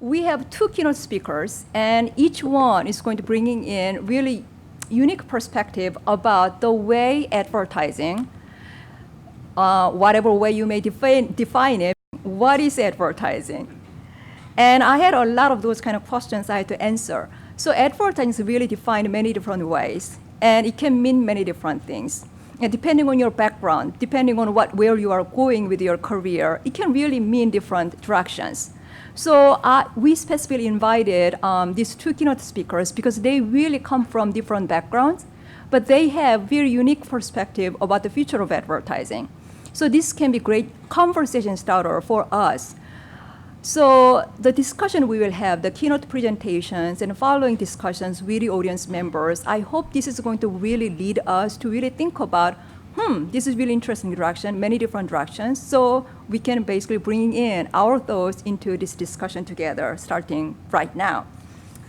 we have two keynote speakers, and each one is going to bring in really unique perspective about the way advertising, whatever way you may define it, what is advertising? And I had a lot of those kind of questions I had to answer. So advertising is really defined in many different ways, and it can mean many different things. And depending on your background, depending on where you are going with your career, it can really mean different directions. So we specifically invited these two keynote speakers because they really come from different backgrounds, but they have very unique perspective about the future of advertising. So this can be great conversation starter for us. So the discussion we will have, the keynote presentations and following discussions with the audience members, I hope this is going to really lead us to really think about, this is really interesting direction, many different directions. So we can basically bring in our thoughts into this discussion together, starting right now.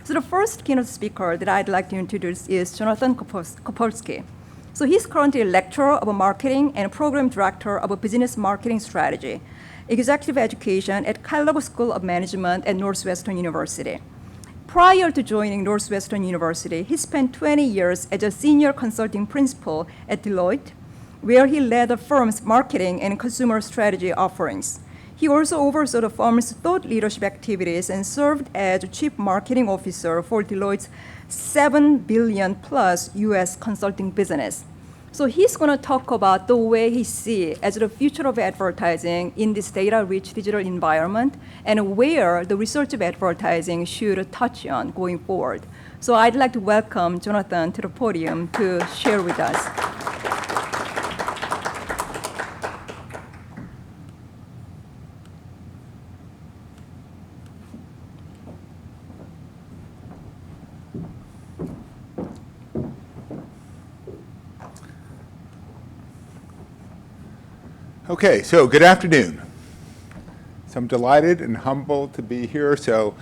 So the first keynote speaker that I'd like to introduce is Jonathan Copulsky. So he's currently a lecturer of marketing and program director of a business marketing strategy, executive education at Kellogg School of Management at Northwestern University. Prior to joining Northwestern University, he spent 20 years as a senior consulting principal at Deloitte, where he led the firm's marketing and consumer strategy offerings. He also oversaw the firm's thought leadership activities and served as chief marketing officer for Deloitte's $7 billion plus US consulting business. So he's going to talk about the way he sees as the future of advertising in this data-rich digital environment and where the research of advertising should touch on going forward. So I'd like to welcome Jonathan to the podium to share with us. Okay, so good afternoon. So I'm delighted and humbled to be here. So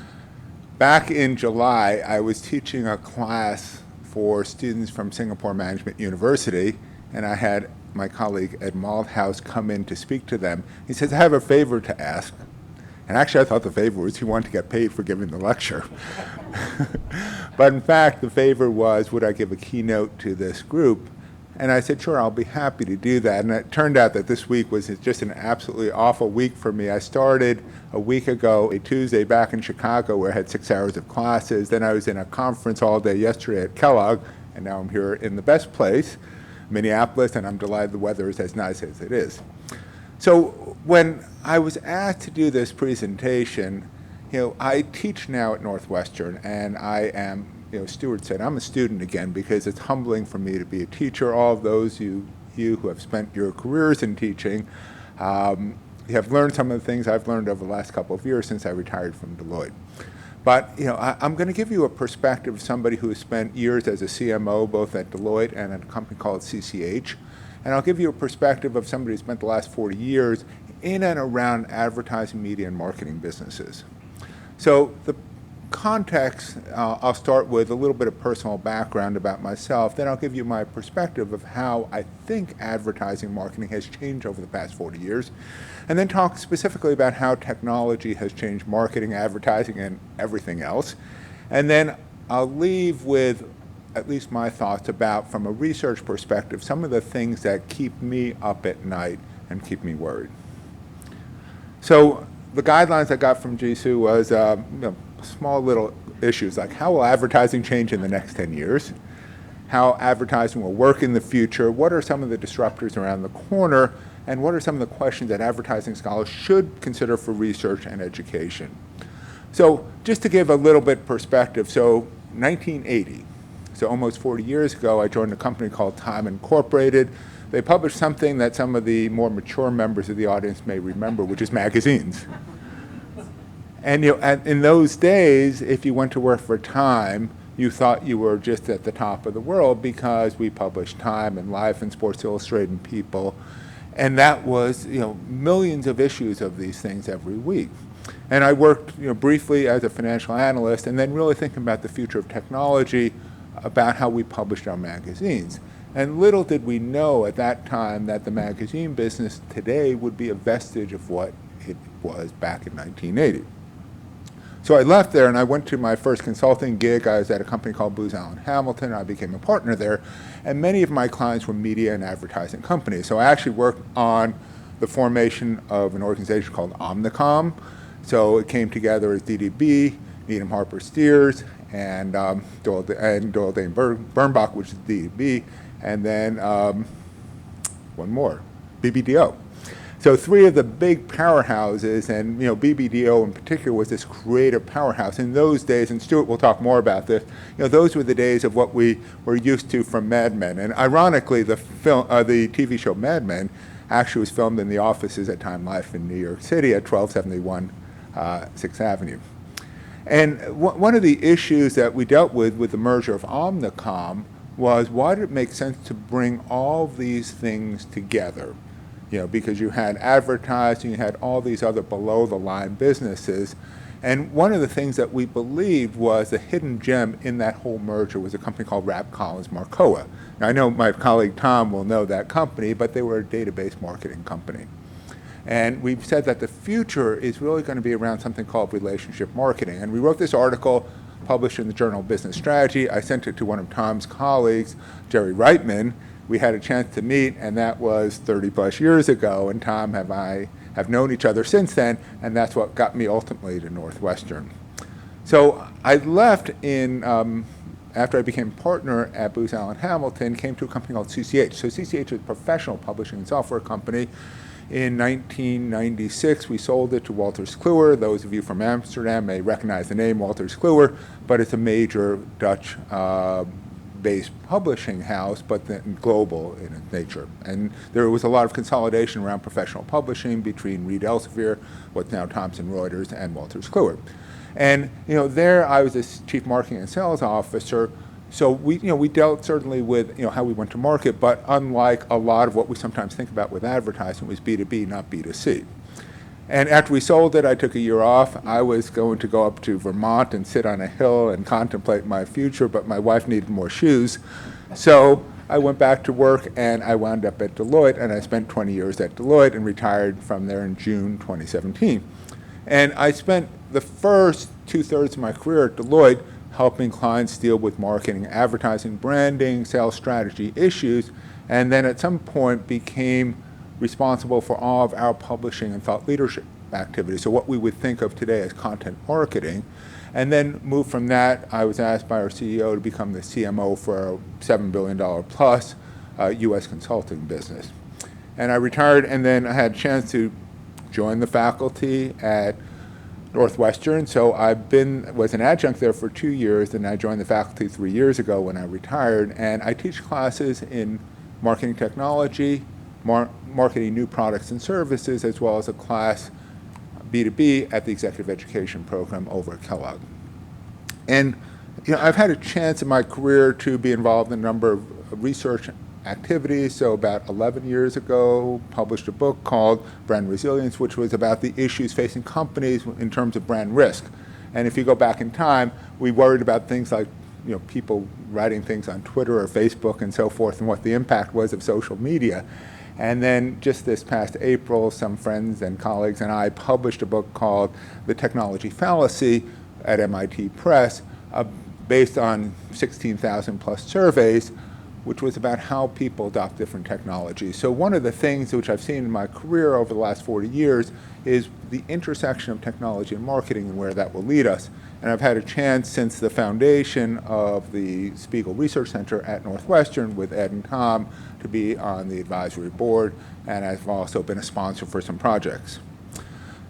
back in July, I was teaching a class for students from Singapore Management University, and I had my colleague Ed Malthouse come in to speak to them. He says, I have a favor to ask. And actually, I thought the favor was he wanted to get paid for giving the lecture. But in fact, the favor was, would I give a keynote to this group? And I said, sure, I'll be happy to do that. And it turned out that this week was just an absolutely awful week for me. I started a week ago, a Tuesday, back in Chicago, where I had 6 hours of classes. Then I was in a conference all day yesterday at Kellogg, and now I'm here in the best place, Minneapolis, and I'm delighted the weather is as nice as it is. So when I was asked to do this presentation, I teach now at Northwestern, and I am, Stewart said, I'm a student again because it's humbling for me to be a teacher. All of those you who have spent your careers in teaching, you have learned some of the things I've learned over the last couple of years since I retired from Deloitte. But I'm going to give you a perspective of somebody who has spent years as a CMO, both at Deloitte and at a company called CCH. And I'll give you a perspective of somebody who spent the last 40 years in and around advertising, media, and marketing businesses. So the context, I'll start with a little bit of personal background about myself, then I'll give you my perspective of how I think advertising marketing has changed over the past 40 years, and then talk specifically about how technology has changed marketing, advertising, and everything else. And then I'll leave with at least my thoughts about, from a research perspective, some of the things that keep me up at night and keep me worried. So the guidelines I got from Jisu was small little issues like how will advertising change in the next 10 years, how advertising will work in the future, what are some of the disruptors around the corner, and what are some of the questions that advertising scholars should consider for research and education. So just to give a little bit perspective, so 1980, so almost 40 years ago, I joined a company called Time Incorporated. They published something that some of the more mature members of the audience may remember, which is magazines. And in those days, if you went to work for Time, you thought you were just at the top of the world because we published Time and Life and Sports Illustrated and People. And that was, millions of issues of these things every week. And I worked, briefly as a financial analyst and then really thinking about the future of technology, about how we published our magazines. And little did we know at that time that the magazine business today would be a vestige of what it was back in 1980. So I left there and I went to my first consulting gig. I was at a company called Booz Allen Hamilton. I became a partner there. And many of my clients were media and advertising companies. So I actually worked on the formation of an organization called Omnicom. So it came together as DDB, Needham Harper Steers, and Doyle Dane Bernbach, which is DDB, and then one more, BBDO. So three of the big powerhouses, and BBDO in particular was this creative powerhouse. In those days, and Stewart will talk more about this, those were the days of what we were used to from Mad Men. And ironically, the TV show Mad Men actually was filmed in the offices at Time Life in New York City at 1271 6th Avenue. And one of the issues that we dealt with the merger of Omnicom was, why did it make sense to bring all these things together? Because you had advertising, you had all these other below-the-line businesses. And one of the things that we believed was the hidden gem in that whole merger was a company called Rapp Collins Marcoa. Now, I know my colleague Tom will know that company, but they were a database marketing company. And we've said that the future is really going to be around something called relationship marketing. And we wrote this article published in the Journal of Business Strategy. I sent it to one of Tom's colleagues, Jerry Reitman. We had a chance to meet, and that was 30 plus years ago, and Tom and I have known each other since then, and that's what got me ultimately to Northwestern. So I left after I became partner at Booz Allen Hamilton, came to a company called CCH. So CCH is a professional publishing and software company. In 1996, we sold it to Wolters Kluwer. Those of you from Amsterdam may recognize the name Wolters Kluwer, but it's a major Dutch based publishing house, but then global in its nature. And there was a lot of consolidation around professional publishing between Reed Elsevier, what's now Thomson Reuters, and Wolters Kluwer. And there I was a chief marketing and sales officer. So we dealt certainly with how we went to market, but unlike a lot of what we sometimes think about with advertising, was B2B, not B2C. And after we sold it, I took a year off. I was going to go up to Vermont and sit on a hill and contemplate my future, but my wife needed more shoes. So I went back to work, and I wound up at Deloitte, and I spent 20 years at Deloitte and retired from there in June 2017. And I spent the first 2/3 of my career at Deloitte helping clients deal with marketing, advertising, branding, sales strategy issues, and then at some point became responsible for all of our publishing and thought leadership activities, so what we would think of today as content marketing. And then moved from that, I was asked by our CEO to become the CMO for a $7 billion plus US consulting business. And I retired, and then I had a chance to join the faculty at Northwestern. So was an adjunct there for 2 years, and I joined the faculty 3 years ago when I retired. And I teach classes in marketing technology, marketing new products and services, as well as a class B2B at the executive education program over at Kellogg. And I've had a chance in my career to be involved in a number of research activities. So about 11 years ago, published a book called Brand Resilience, which was about the issues facing companies in terms of brand risk. And if you go back in time, we worried about things like people writing things on Twitter or Facebook and so forth, and what the impact was of social media. And then just this past April, some friends and colleagues and I published a book called The Technology Fallacy at MIT Press, based on 16,000 plus surveys, which was about how people adopt different technologies. So one of the things which I've seen in my career over the last 40 years is the intersection of technology and marketing and where that will lead us. And I've had a chance since the foundation of the Spiegel Research Center at Northwestern with Ed and Tom to be on the advisory board, and I've also been a sponsor for some projects.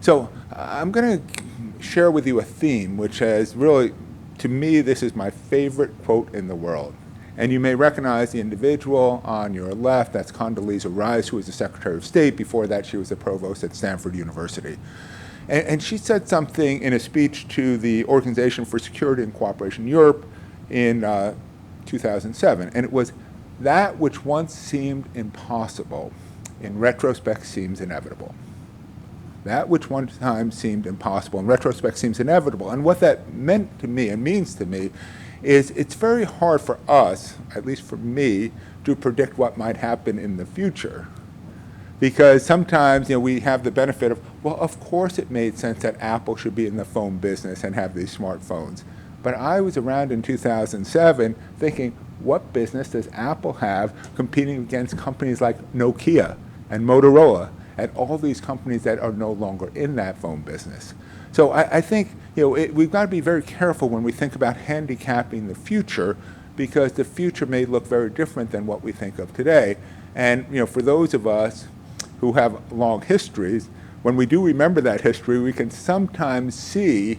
So I'm going to share with you a theme which has really, to me, this is my favorite quote in the world. And you may recognize the individual on your left. That's Condoleezza Rice, who was the Secretary of State. Before that, she was the provost at Stanford University. And she said something in a speech to the Organization for Security and Cooperation in Europe in 2007. And it was, that which once seemed impossible, in retrospect seems inevitable. That which one time seemed impossible, in retrospect seems inevitable. And what that meant to me and means to me is it's very hard for us, at least for me, to predict what might happen in the future. Because sometimes, we have the benefit of, well, of course it made sense that Apple should be in the phone business and have these smartphones. But I was around in 2007 thinking, what business does Apple have competing against companies like Nokia and Motorola and all these companies that are no longer in that phone business? So I think we've got to be very careful when we think about handicapping the future, because the future may look very different than what we think of today. And for those of us who have long histories, when we do remember that history, we can sometimes see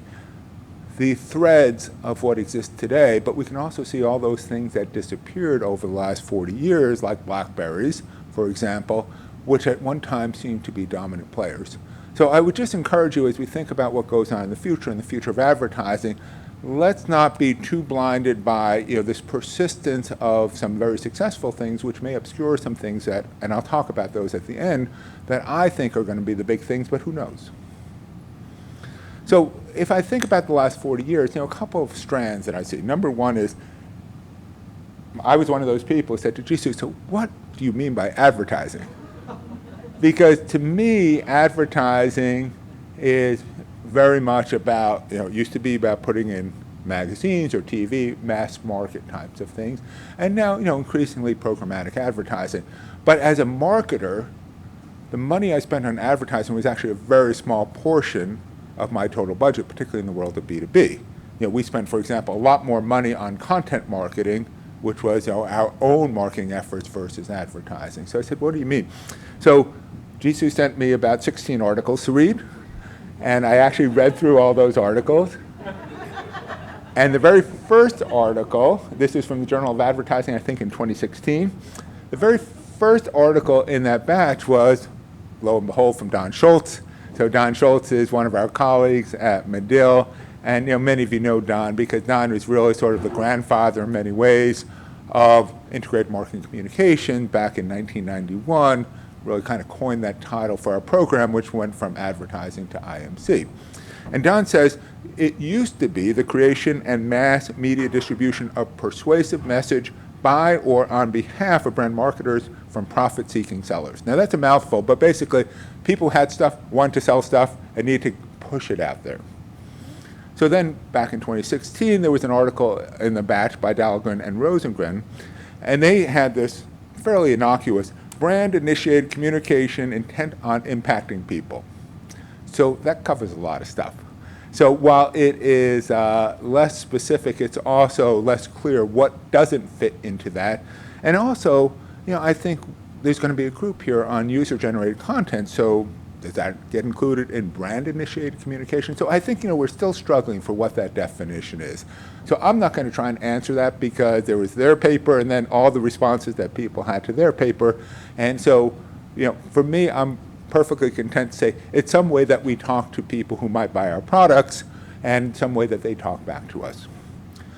the threads of what exists today, but we can also see all those things that disappeared over the last 40 years, like Blackberries, for example, which at one time seemed to be dominant players. So I would just encourage you, as we think about what goes on in the future and the future of advertising, let's not be too blinded by this persistence of some very successful things, which may obscure some things that, and I'll talk about those at the end, that I think are going to be the big things, but who knows? So if I think about the last 40 years, a couple of strands that I see. Number one is, I was one of those people who said to Jisu, so what do you mean by advertising? Because to me, advertising is very much about, it used to be about putting in magazines or TV, mass market types of things, and now, increasingly programmatic advertising. But as a marketer, the money I spent on advertising was actually a very small portion of my total budget, particularly in the world of B2B. We spent, for example, a lot more money on content marketing, which was our own marketing efforts versus advertising. So I said, what do you mean? So Jisu sent me about 16 articles to read, and I actually read through all those articles. And the very first article, this is from the Journal of Advertising, I think in 2016, the very first article in that batch was, lo and behold, from Don Schultz. So Don Schultz is one of our colleagues at Medill, and many of you know Don because Don was really sort of the grandfather in many ways of integrated marketing communication back in 1991, really kind of coined that title for our program, which went from advertising to IMC. And Don says, it used to be the creation and mass media distribution of persuasive message by or on behalf of brand marketers from profit-seeking sellers. Now that's a mouthful, but basically people had stuff, wanted to sell stuff, and needed to push it out there. So then back in 2016, there was an article in the batch by Dahlgren and Rosengren, and they had this fairly innocuous brand-initiated communication intent on impacting people. So that covers a lot of stuff. So while it is less specific, it's also less clear what doesn't fit into that. And also, I think there's going to be a group here on user-generated content. So does that get included in brand-initiated communication? So I think, we're still struggling for what that definition is. So I'm not going to try and answer that because there was their paper and then all the responses that people had to their paper. And so, for me, I'm perfectly content to say it's some way that we talk to people who might buy our products and some way that they talk back to us.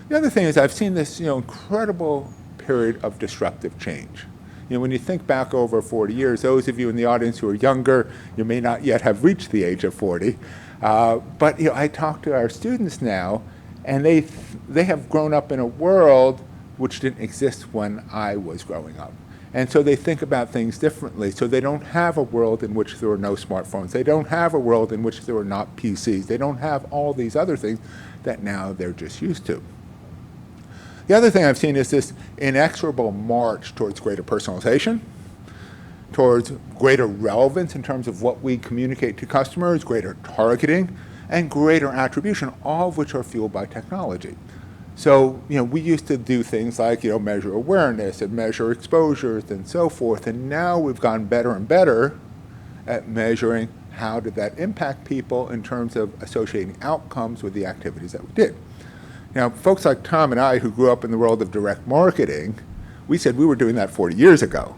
The other thing is I've seen this incredible period of disruptive change. When you think back over 40 years, those of you in the audience who are younger, you may not yet have reached the age of 40, but I talk to our students now, and they have grown up in a world which didn't exist when I was growing up. And so they think about things differently. So they don't have a world in which there are no smartphones. They don't have a world in which there are not PCs. They don't have all these other things that now they're just used to. The other thing I've seen is this inexorable march towards greater personalization, towards greater relevance in terms of what we communicate to customers, greater targeting, and greater attribution, all of which are fueled by technology. So, we used to do things like, measure awareness and measure exposures and so forth, and now we've gotten better and better at measuring how did that impact people in terms of associating outcomes with the activities that we did. Now, folks like Tom and I, who grew up in the world of direct marketing, we said we were doing that 40 years ago.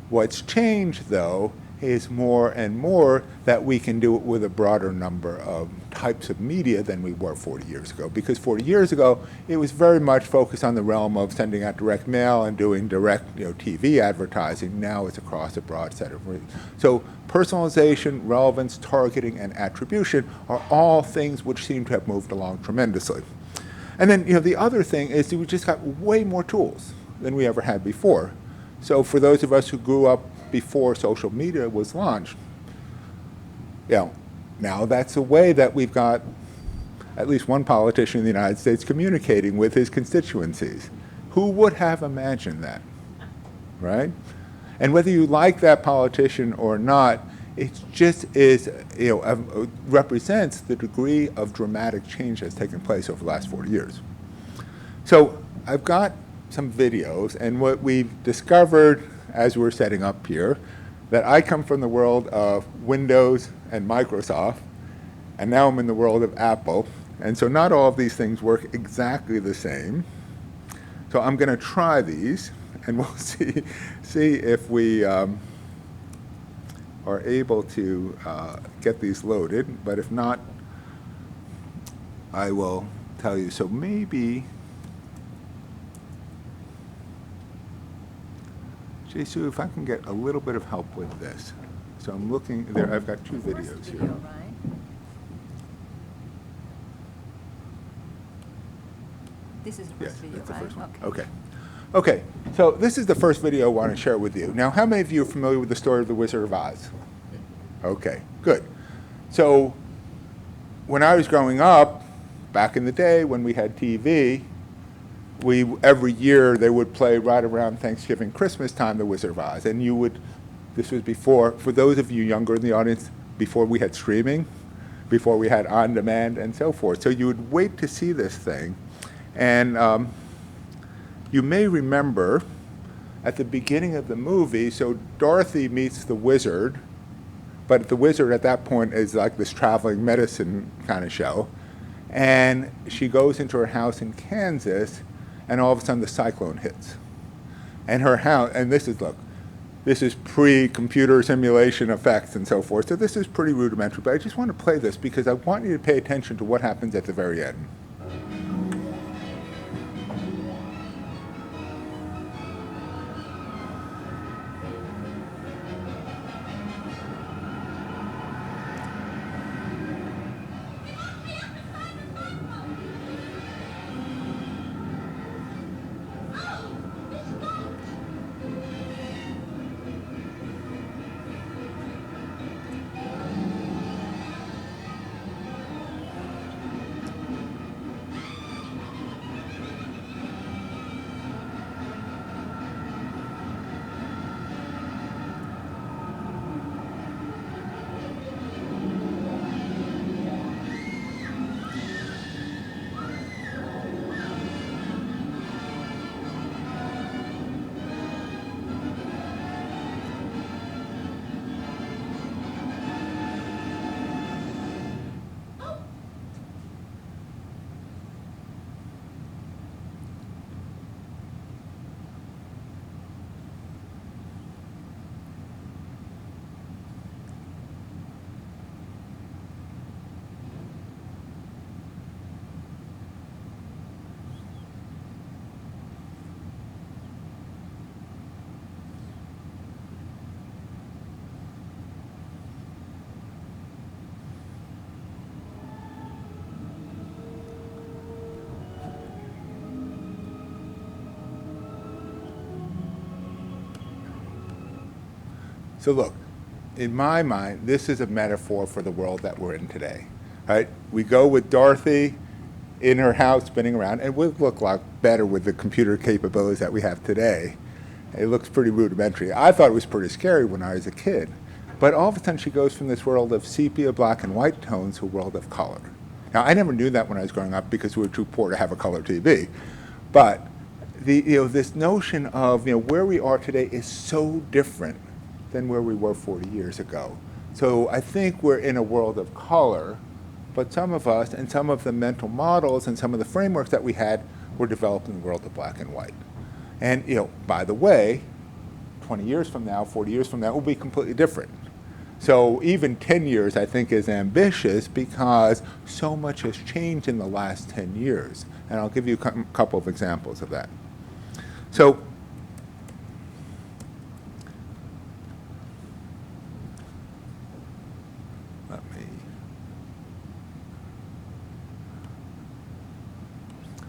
What's changed, though, is more and more that we can do it with a broader number of types of media than we were 40 years ago. Because 40 years ago, it was very much focused on the realm of sending out direct mail and doing direct TV advertising. Now it's across a broad set of reasons. So personalization, relevance, targeting, and attribution are all things which seem to have moved along tremendously. And then the other thing is that we just got way more tools than we ever had before. So for those of us who grew up before social media was launched. You know, now that's a way that we've got at least one politician in the United States communicating with his constituencies. Who would have imagined that, right? And whether you like that politician or not, it just is, represents the degree of dramatic change that's taken place over the last 40 years. So I've got some videos, and what we've discovered as we're setting up here, that I come from the world of Windows and Microsoft, and now I'm in the world of Apple. And so not all of these things work exactly the same. So I'm going to try these, and we'll see if we are able to get these loaded. But if not, I will tell you. So maybe, Jisu, if I can get a little bit of help with this. So I'm looking there. I've got two videos here. This is the first video, that's the right? first one. Okay. Okay, so this is the first video I want to share with you. Now, how many of you are familiar with the story of the Wizard of Oz? Okay, good. So when I was growing up, back in the day when we had TV, every year they would play right around Thanksgiving, Christmas time, the Wizard of Oz. And you would, this was before, for those of you younger in the audience, before we had streaming, before we had on-demand and so forth. So you would wait to see this thing. And you may remember at the beginning of the movie, so Dorothy meets the wizard, but the wizard at that point is like this traveling medicine kind of show. And she goes into her house in Kansas, and all of a sudden the cyclone hits. And her house, and this is, look, this is pre-computer simulation effects and so forth, so this is pretty rudimentary, but I just want to play this because I want you to pay attention to what happens at the very end. So look, in my mind, this is a metaphor for the world that we're in today, right? We go with Dorothy in her house spinning around, and it would look a lot better with the computer capabilities that we have today. It looks pretty rudimentary. I thought it was pretty scary when I was a kid. But all of a sudden she goes from this world of sepia, black and white tones to a world of color. Now, I never knew that when I was growing up because we were too poor to have a color TV. But this notion of where we are today is so different than where we were 40 years ago. So I think we're in a world of color, but some of us and some of the mental models and some of the frameworks that we had were developed in the world of black and white. And by the way, 20 years from now, 40 years from now, it will be completely different. So even 10 years, I think, is ambitious because so much has changed in the last 10 years. And I'll give you a couple of examples of that. So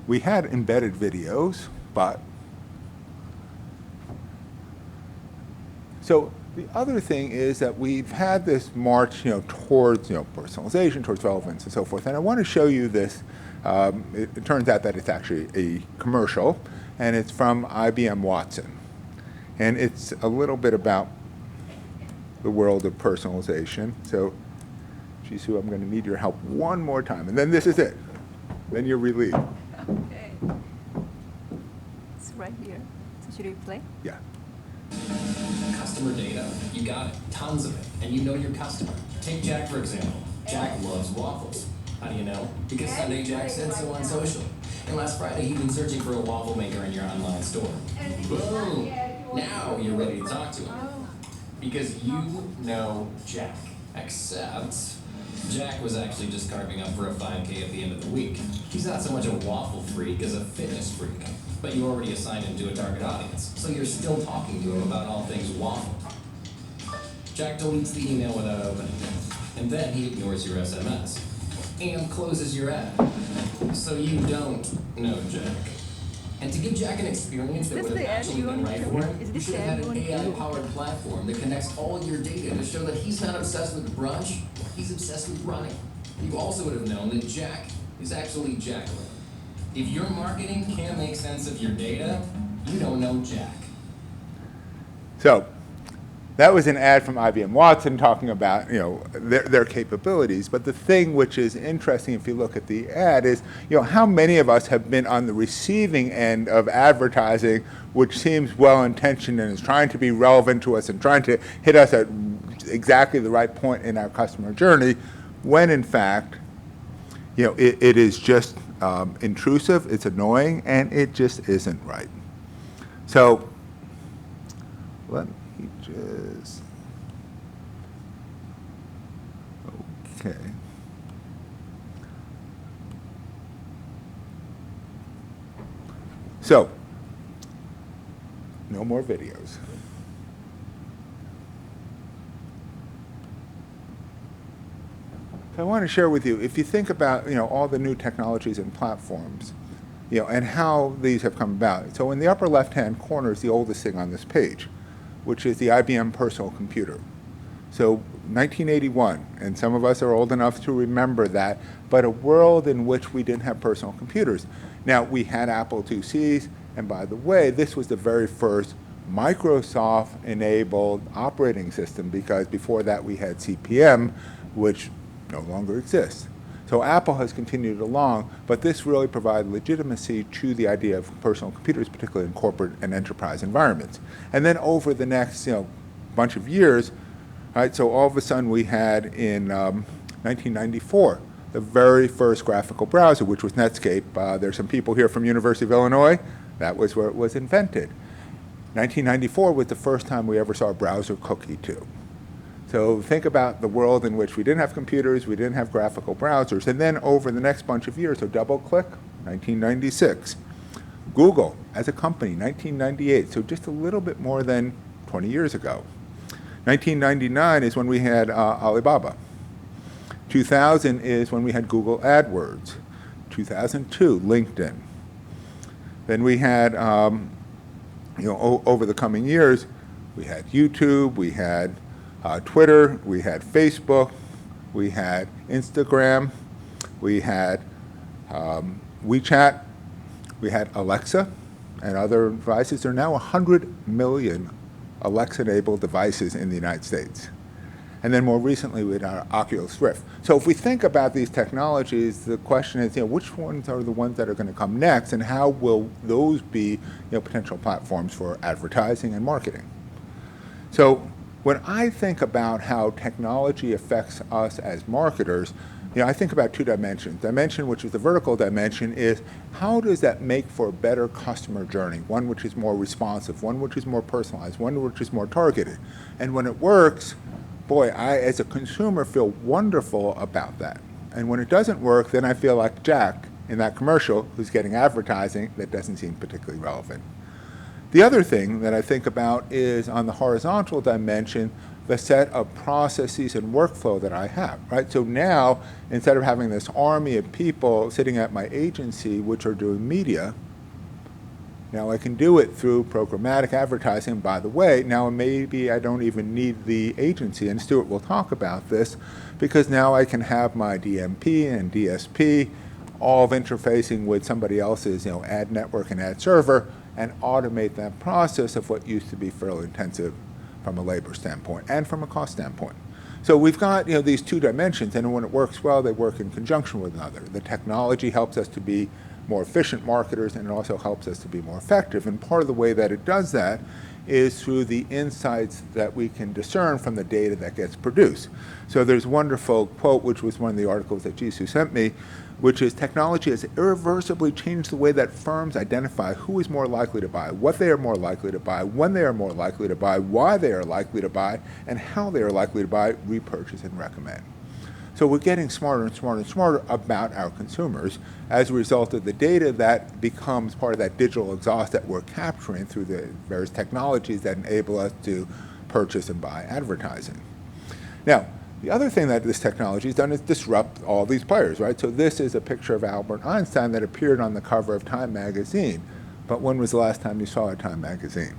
we had embedded videos, but so The other thing is that we've had this march, towards, personalization, towards relevance, and so forth. And I want to show you this. It turns out that it's actually a commercial, and it's from IBM Watson. And it's a little bit about the world of personalization. So, Jisu, I'm going to need your help one more time, and then this is it. Then you're relieved. Okay. It's right here. So should we play? Yeah. Customer data, you got it, tons of it, and you know your customer. Take Jack, for example. Jack loves waffles. How do you know? Because Sunday Jack said so on social. And last Friday, he'd been searching for a waffle maker in your online store. Boom! Now you're ready to talk to him. Because you know Jack. Except, Jack was actually just carving up for a 5K at the end of the week. He's not so much a waffle freak as a fitness freak. But you already assigned him to a target audience, so you're still talking to him about all things waffle. Jack deletes the email without opening it, and then he ignores your SMS, and closes your ad. So you don't know Jack. And to give Jack an experience that would have actually been right for him, you should have had an AI-powered platform that connects all your data to show that he's not obsessed with brunch, he's obsessed with running. You also would have known that Jack is actually Jacqueline. If your marketing can't make sense of your data, you don't know Jack. So that was an ad from IBM Watson talking about their capabilities. But the thing which is interesting if you look at the ad is how many of us have been on the receiving end of advertising which seems well-intentioned and is trying to be relevant to us and trying to hit us at exactly the right point in our customer journey, when in fact it is just intrusive, it's annoying, and it just isn't right. So let me just, okay. So, no more videos. So I want to share with you, if you think about all the new technologies and platforms, and how these have come about. So in the upper left-hand corner is the oldest thing on this page, which is the IBM personal computer. So 1981, and some of us are old enough to remember that, but a world in which we didn't have personal computers. Now, we had Apple IICs, and by the way, this was the very first Microsoft-enabled operating system, because before that we had CP/M, which no longer exists. So Apple has continued along, but this really provided legitimacy to the idea of personal computers, particularly in corporate and enterprise environments. And then over the next bunch of years, right, so all of a sudden we had in 1994 the very first graphical browser, which was Netscape. There's some people here from University of Illinois. That was where it was invented. 1994 was the first time we ever saw a browser cookie too. So think about the world in which we didn't have computers, we didn't have graphical browsers, and then over the next bunch of years, so double-click, 1996. Google, as a company, 1998, so just a little bit more than 20 years ago. 1999 is when we had Alibaba. 2000 is when we had Google AdWords. 2002, LinkedIn. Then we had, over the coming years, we had YouTube, we had Twitter, we had Facebook, we had Instagram, we had WeChat, we had Alexa and other devices. There are now 100 million Alexa-enabled devices in the United States. And then more recently, we had our Oculus Rift. So if we think about these technologies, the question is, which ones are the ones that are going to come next, and how will those be, potential platforms for advertising and marketing? So when I think about how technology affects us as marketers, I think about two dimensions. Dimension, which is the vertical dimension, is how does that make for a better customer journey? One which is more responsive, one which is more personalized, one which is more targeted. And when it works, boy, I, as a consumer, feel wonderful about that. And when it doesn't work, then I feel like Jack in that commercial who's getting advertising that doesn't seem particularly relevant. The other thing that I think about is on the horizontal dimension, the set of processes and workflow that I have, right? So now, instead of having this army of people sitting at my agency which are doing media, Now I can do it through programmatic advertising, by the way. Now maybe I don't even need the agency, and Stewart will talk about this, because now I can have my DMP and DSP all of interfacing with somebody else's ad network and ad server, and automate that process of what used to be fairly intensive from a labor standpoint and from a cost standpoint. So we've got these two dimensions, and when it works well, they work in conjunction with another. The technology helps us to be more efficient marketers, and it also helps us to be more effective. And part of the way that it does that is through the insights that we can discern from the data that gets produced. So there's a wonderful quote, which was one of the articles that Jisu sent me, which is, technology has irreversibly changed the way that firms identify who is more likely to buy, what they are more likely to buy, when they are more likely to buy, why they are likely to buy, and how they are likely to buy, repurchase, and recommend. So we're getting smarter and smarter and smarter about our consumers as a result of the data that becomes part of that digital exhaust that we're capturing through the various technologies that enable us to purchase and buy advertising. Now, the other thing that this technology has done is disrupt all these players, right? So this is a picture of Albert Einstein that appeared on the cover of Time magazine. But when was the last time you saw a Time magazine?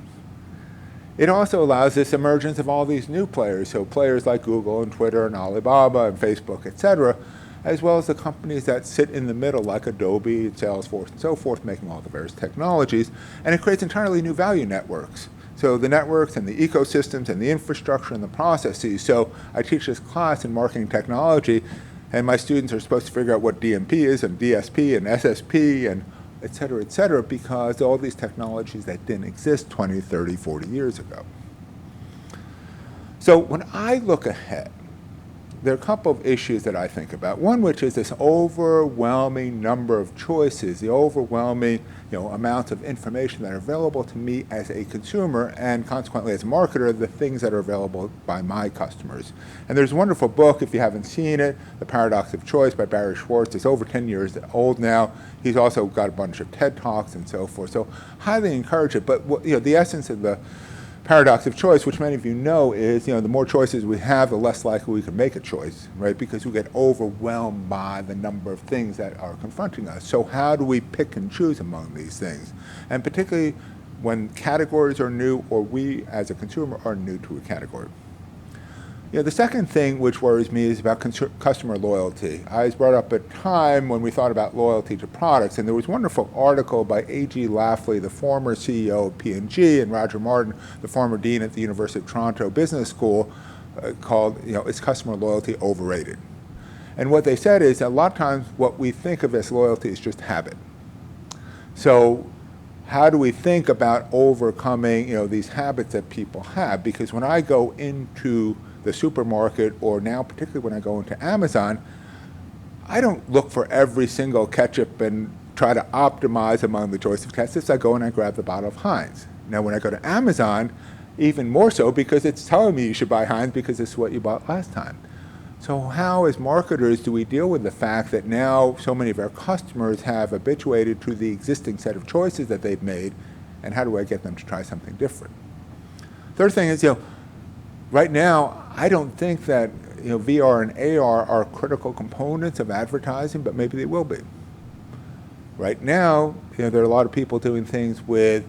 It also allows this emergence of all these new players, so players like Google and Twitter and Alibaba and Facebook, et cetera, as well as the companies that sit in the middle like Adobe, Salesforce, and so forth, making all the various technologies. And it creates entirely new value networks. So the networks and the ecosystems and the infrastructure and the processes. So I teach this class in marketing technology, and my students are supposed to figure out what DMP is and DSP and SSP and et cetera, because all these technologies that didn't exist 20, 30, 40 years ago. So when I look ahead, there are a couple of issues that I think about. One, which is this overwhelming number of choices, the overwhelming amount of information that are available to me as a consumer, and consequently as a marketer, the things that are available by my customers. And there's a wonderful book, if you haven't seen it, The Paradox of Choice by Barry Schwartz. It's over 10 years old now. He's also got a bunch of TED Talks and so forth. So highly encourage it. But the essence of the paradox of choice, which many of you know, is the more choices we have, the less likely we can make a choice, right? Because we get overwhelmed by the number of things that are confronting us. So how do we pick and choose among these things? And particularly when categories are new, or we as a consumer are new to a category. The second thing which worries me is about customer loyalty. I was brought up at a time when we thought about loyalty to products, and there was a wonderful article by A.G. Lafley, the former CEO of P&G, and Roger Martin, the former dean at the University of Toronto Business School, called, Is Customer Loyalty Overrated? And what they said is, a lot of times what we think of as loyalty is just habit. So how do we think about overcoming, these habits that people have? Because when I go into the supermarket, or now particularly when I go into Amazon, I don't look for every single ketchup and try to optimize among the choice of ketchups. I go and I grab the bottle of Heinz. Now when I go to Amazon, even more so, because it's telling me you should buy Heinz because this is what you bought last time. So how, as marketers, do we deal with the fact that now so many of our customers have habituated to the existing set of choices that they've made, and how do I get them to try something different? Third thing is, right now, I don't think that VR and AR are critical components of advertising, but maybe they will be. Right now, there are a lot of people doing things with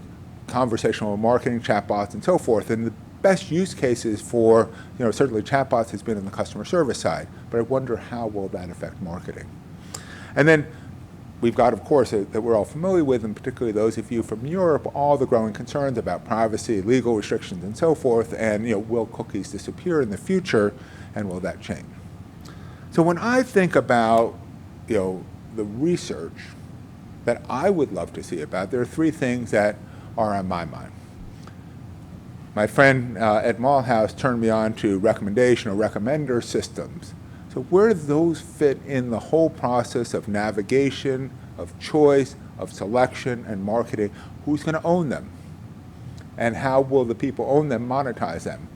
conversational marketing, chatbots, and so forth, and the best use cases for certainly chatbots has been in the customer service side, but I wonder how will that affect marketing. And then we've got, of course, that we're all familiar with, and particularly those of you from Europe, all the growing concerns about privacy, legal restrictions, and so forth, and will cookies disappear in the future, and will that change? So when I think about the research that I would love to see about, there are three things that are on my mind. My friend Ed Malhouse turned me on to recommendation or recommender systems. So where do those fit in the whole process of navigation, of choice, of selection, and marketing? Who's going to own them? And how will the people own them monetize them?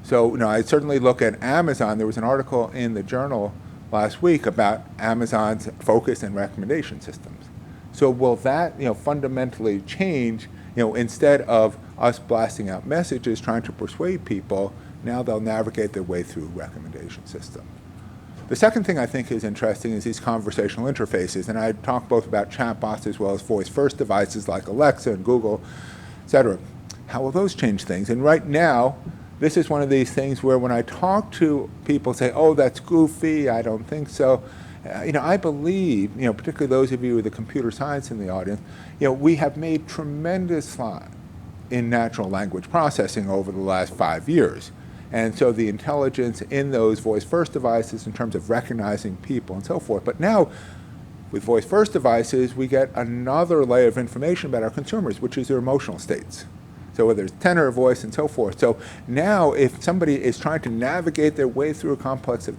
So I certainly look at Amazon. There was an article in the journal last week about Amazon's focus and recommendation systems. So will that fundamentally change? Instead of us blasting out messages trying to persuade people, now they'll navigate their way through recommendation systems. The second thing I think is interesting is these conversational interfaces, and I talk both about chatbots as well as voice-first devices like Alexa and Google, et cetera. How will those change things? And right now, this is one of these things where when I talk to people say, oh, that's goofy, I don't think so. I believe, particularly those of you with the computer science in the audience, we have made tremendous strides in natural language processing over the last 5 years. And so the intelligence in those voice-first devices in terms of recognizing people and so forth. But now, with voice-first devices, we get another layer of information about our consumers, which is their emotional states. So whether it's tenor, voice, and so forth. So now if somebody is trying to navigate their way through a complex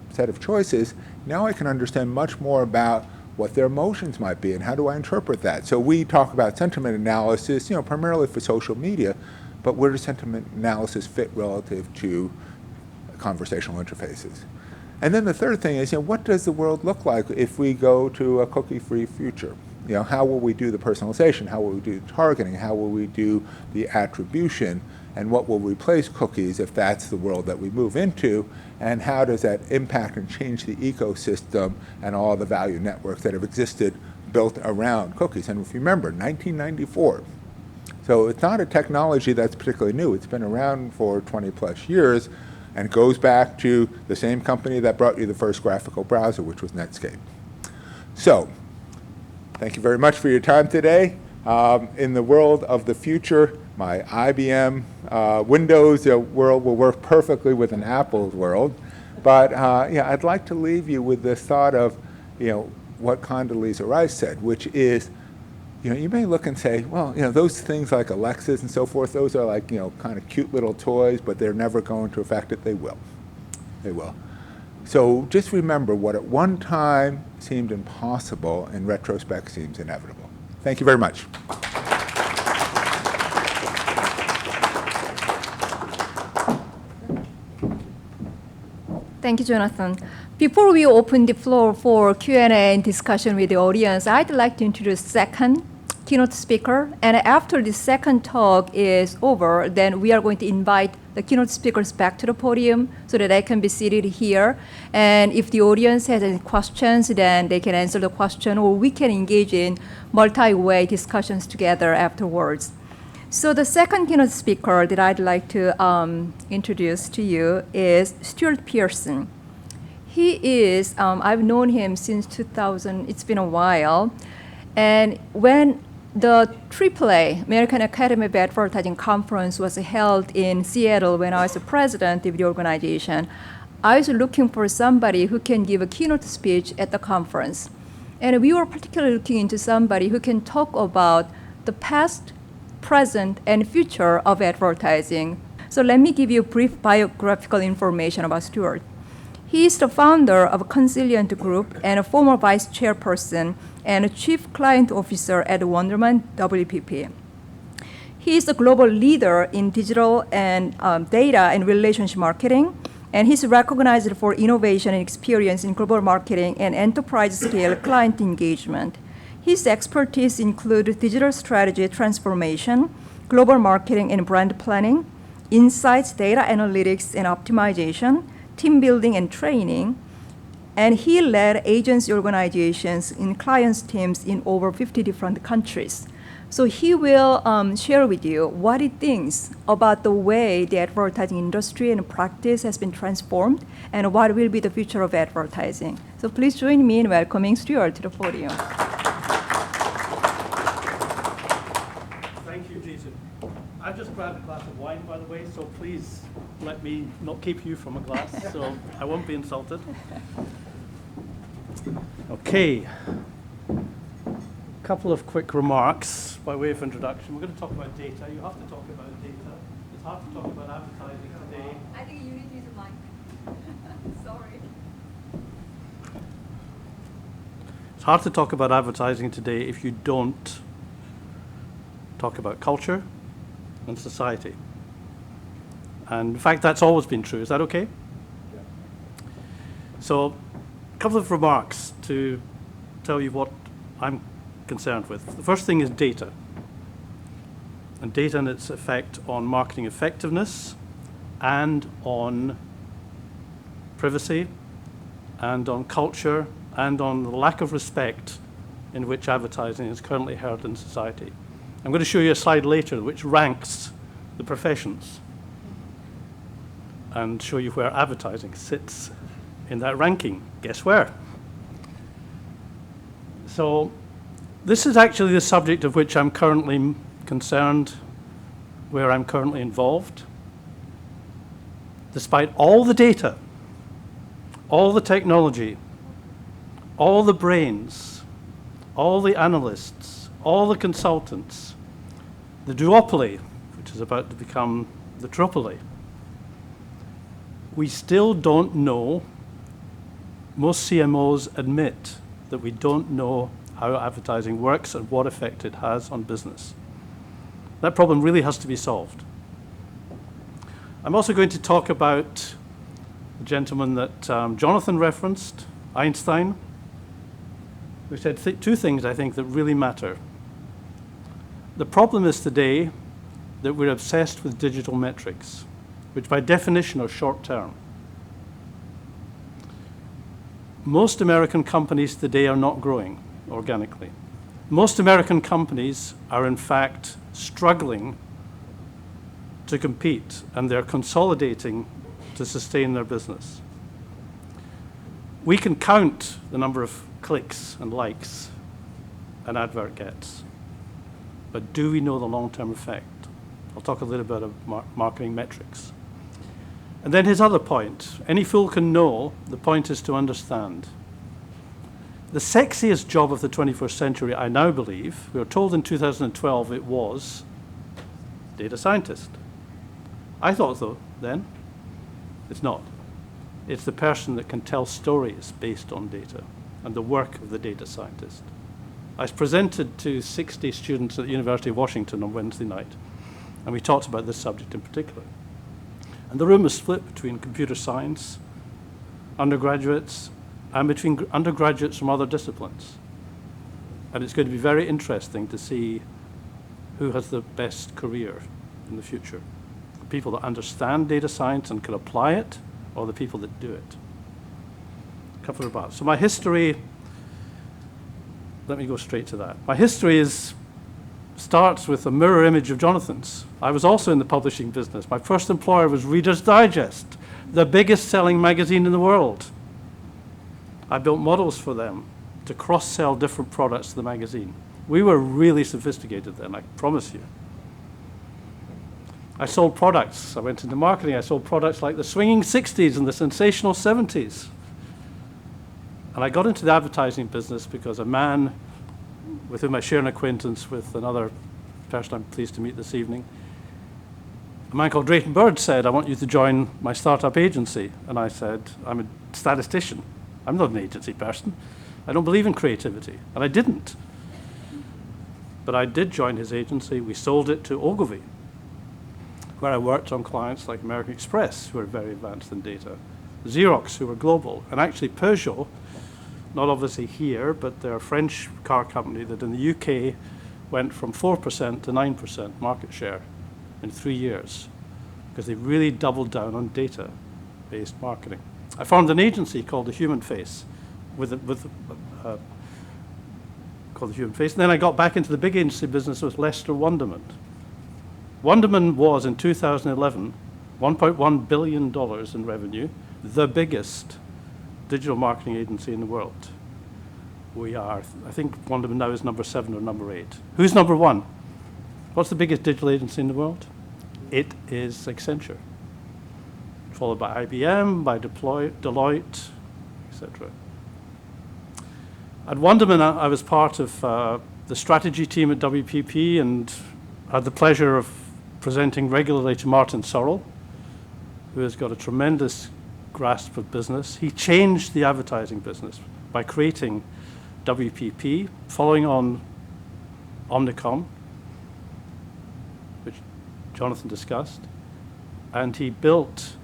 set of choices, now I can understand much more about what their emotions might be and how do I interpret that. So we talk about sentiment analysis, primarily for social media, but where does sentiment analysis fit relative to conversational interfaces? And then the third thing is, what does the world look like if we go to a cookie-free future? How will we do the personalization? How will we do targeting? How will we do the attribution? And what will replace cookies if that's the world that we move into? And how does that impact and change the ecosystem and all the value networks that have existed built around cookies? And if you remember, 1994. So it's not a technology that's particularly new. It's been around for 20 plus years and goes back to the same company that brought you the first graphical browser, which was Netscape. So, thank you very much for your time today. In the world of the future, my IBM Windows world will work perfectly with an Apple's world. But I'd like to leave you with this thought of what Condoleezza Rice said, which is, you may look and say, well, those things like Alexas and so forth, those are like, kind of cute little toys, but they're never going to affect it. They will. They will. So just remember what at one time seemed impossible, in retrospect seems inevitable. Thank you very much. Thank you, Jonathan. Before we open the floor for Q&A and discussion with the audience, I'd like to introduce second keynote speaker. And after the second talk is over, then we are going to invite the keynote speakers back to the podium so that they can be seated here. And if the audience has any questions, then they can answer the question, or we can engage in multi-way discussions together afterwards. So the second keynote speaker that I'd like to introduce to you is Stewart Pearson. He is, I've known him since 2000, it's been a while. And when the AAA, American Academy of Advertising Conference, was held in Seattle when I was the president of the organization, I was looking for somebody who can give a keynote speech at the conference. And we were particularly looking into somebody who can talk about the past, present, and future of advertising. So let me give you brief biographical information about Stewart. He is the founder of Consilient Group and a former vice chairperson and a chief client officer at Wonderman WPP. He is a global leader in digital and data and relationship marketing, and he's recognized for innovation and experience in global marketing and enterprise-scale client engagement. His expertise include digital strategy transformation, global marketing and brand planning, insights, data analytics and optimization, team building and training, and he led agency organizations in clients' teams in over 50 different countries. So he will share with you what he thinks about the way the advertising industry and practice has been transformed and what will be the future of advertising. So please join me in welcoming Stewart to the podium. Thank you, Jisu. I've just grabbed a glass of wine, by the way, so please let me not keep you from a glass, so I won't be insulted. Okay. A couple of quick remarks by way of introduction. We're going to talk about data. You have to talk about data. It's hard to talk about advertising today. I think you need to use a mic. Sorry. It's hard to talk about advertising today if you don't talk about culture and society. And in fact, that's always been true. Is that okay? Yeah. So, a couple of remarks to tell you what I'm concerned with. The first thing is data. And data and its effect on marketing effectiveness and on privacy and on culture and on the lack of respect in which advertising is currently held in society. I'm going to show you a slide later which ranks the professions and show you where advertising sits in that ranking. Guess where? So this is actually the subject of which I'm currently concerned, where I'm currently involved. Despite all the data, all the technology, all the brains, all the analysts, all the consultants, the duopoly, which is about to become the triopoly, we still don't know. Most CMOs admit that we don't know how advertising works and what effect it has on business. That problem really has to be solved. I'm also going to talk about the gentleman that Jonathan referenced, Einstein, who said two things I think that really matter. The problem is today that we're obsessed with digital metrics, which by definition are short-term. Most American companies today are not growing organically. Most American companies are in fact struggling to compete, and they're consolidating to sustain their business. We can count the number of clicks and likes an advert gets, but do we know the long-term effect? I'll talk a little bit about marketing metrics. And then his other point, any fool can know, the point is to understand. The sexiest job of the 21st century, I now believe, we were told in 2012 it was data scientist. I thought so then. It's not. It's the person that can tell stories based on data and the work of the data scientist. I was presented to 60 students at the University of Washington on Wednesday night, and we talked about this subject in particular. And the room was split between computer science, undergraduates, and between undergraduates from other disciplines. And it's going to be very interesting to see who has the best career in the future. The people that understand data science and can apply it, or the people that do it. Couple of bars. So my history, let me go straight to that. My history starts with a mirror image of Jonathan's. I was also in the publishing business. My first employer was Reader's Digest, the biggest selling magazine in the world. I built models for them to cross-sell different products to the magazine. We were really sophisticated then, I promise you. I sold products. I went into marketing. I sold products like the swinging 60s and the sensational 70s. And I got into the advertising business because a man with whom I share an acquaintance with another person I'm pleased to meet this evening, a man called D Byrd said, I want you to join my startup agency. And I said, I'm a statistician. I'm not an agency person. I don't believe in creativity. And I didn't. But I did join his agency. We sold it to Ogilvy, where I worked on clients like American Express, who are very advanced in data, Xerox, who were global, and actually Peugeot, not obviously here, but they're a French car company that in the UK went from 4% to 9% market share in 3 years, because they really doubled down on data-based marketing. I formed an agency called The Human Face, called The Human Face, and then I got back into the big agency business with Lester Wunderman. Wunderman was, in 2011, $1.1 billion in revenue, the biggest digital marketing agency in the world. We are, I think Wunderman now is number 7 or number 8. Who's number 1? What's the biggest digital agency in the world? It is Accenture, followed by IBM, by Deloitte, etc. At Wunderman, I was part of the strategy team at WPP and had the pleasure of presenting regularly to Martin Sorrell, who has got a tremendous grasp of business. He changed the advertising business by creating WPP, following on Omnicom, which Jonathan discussed, and he built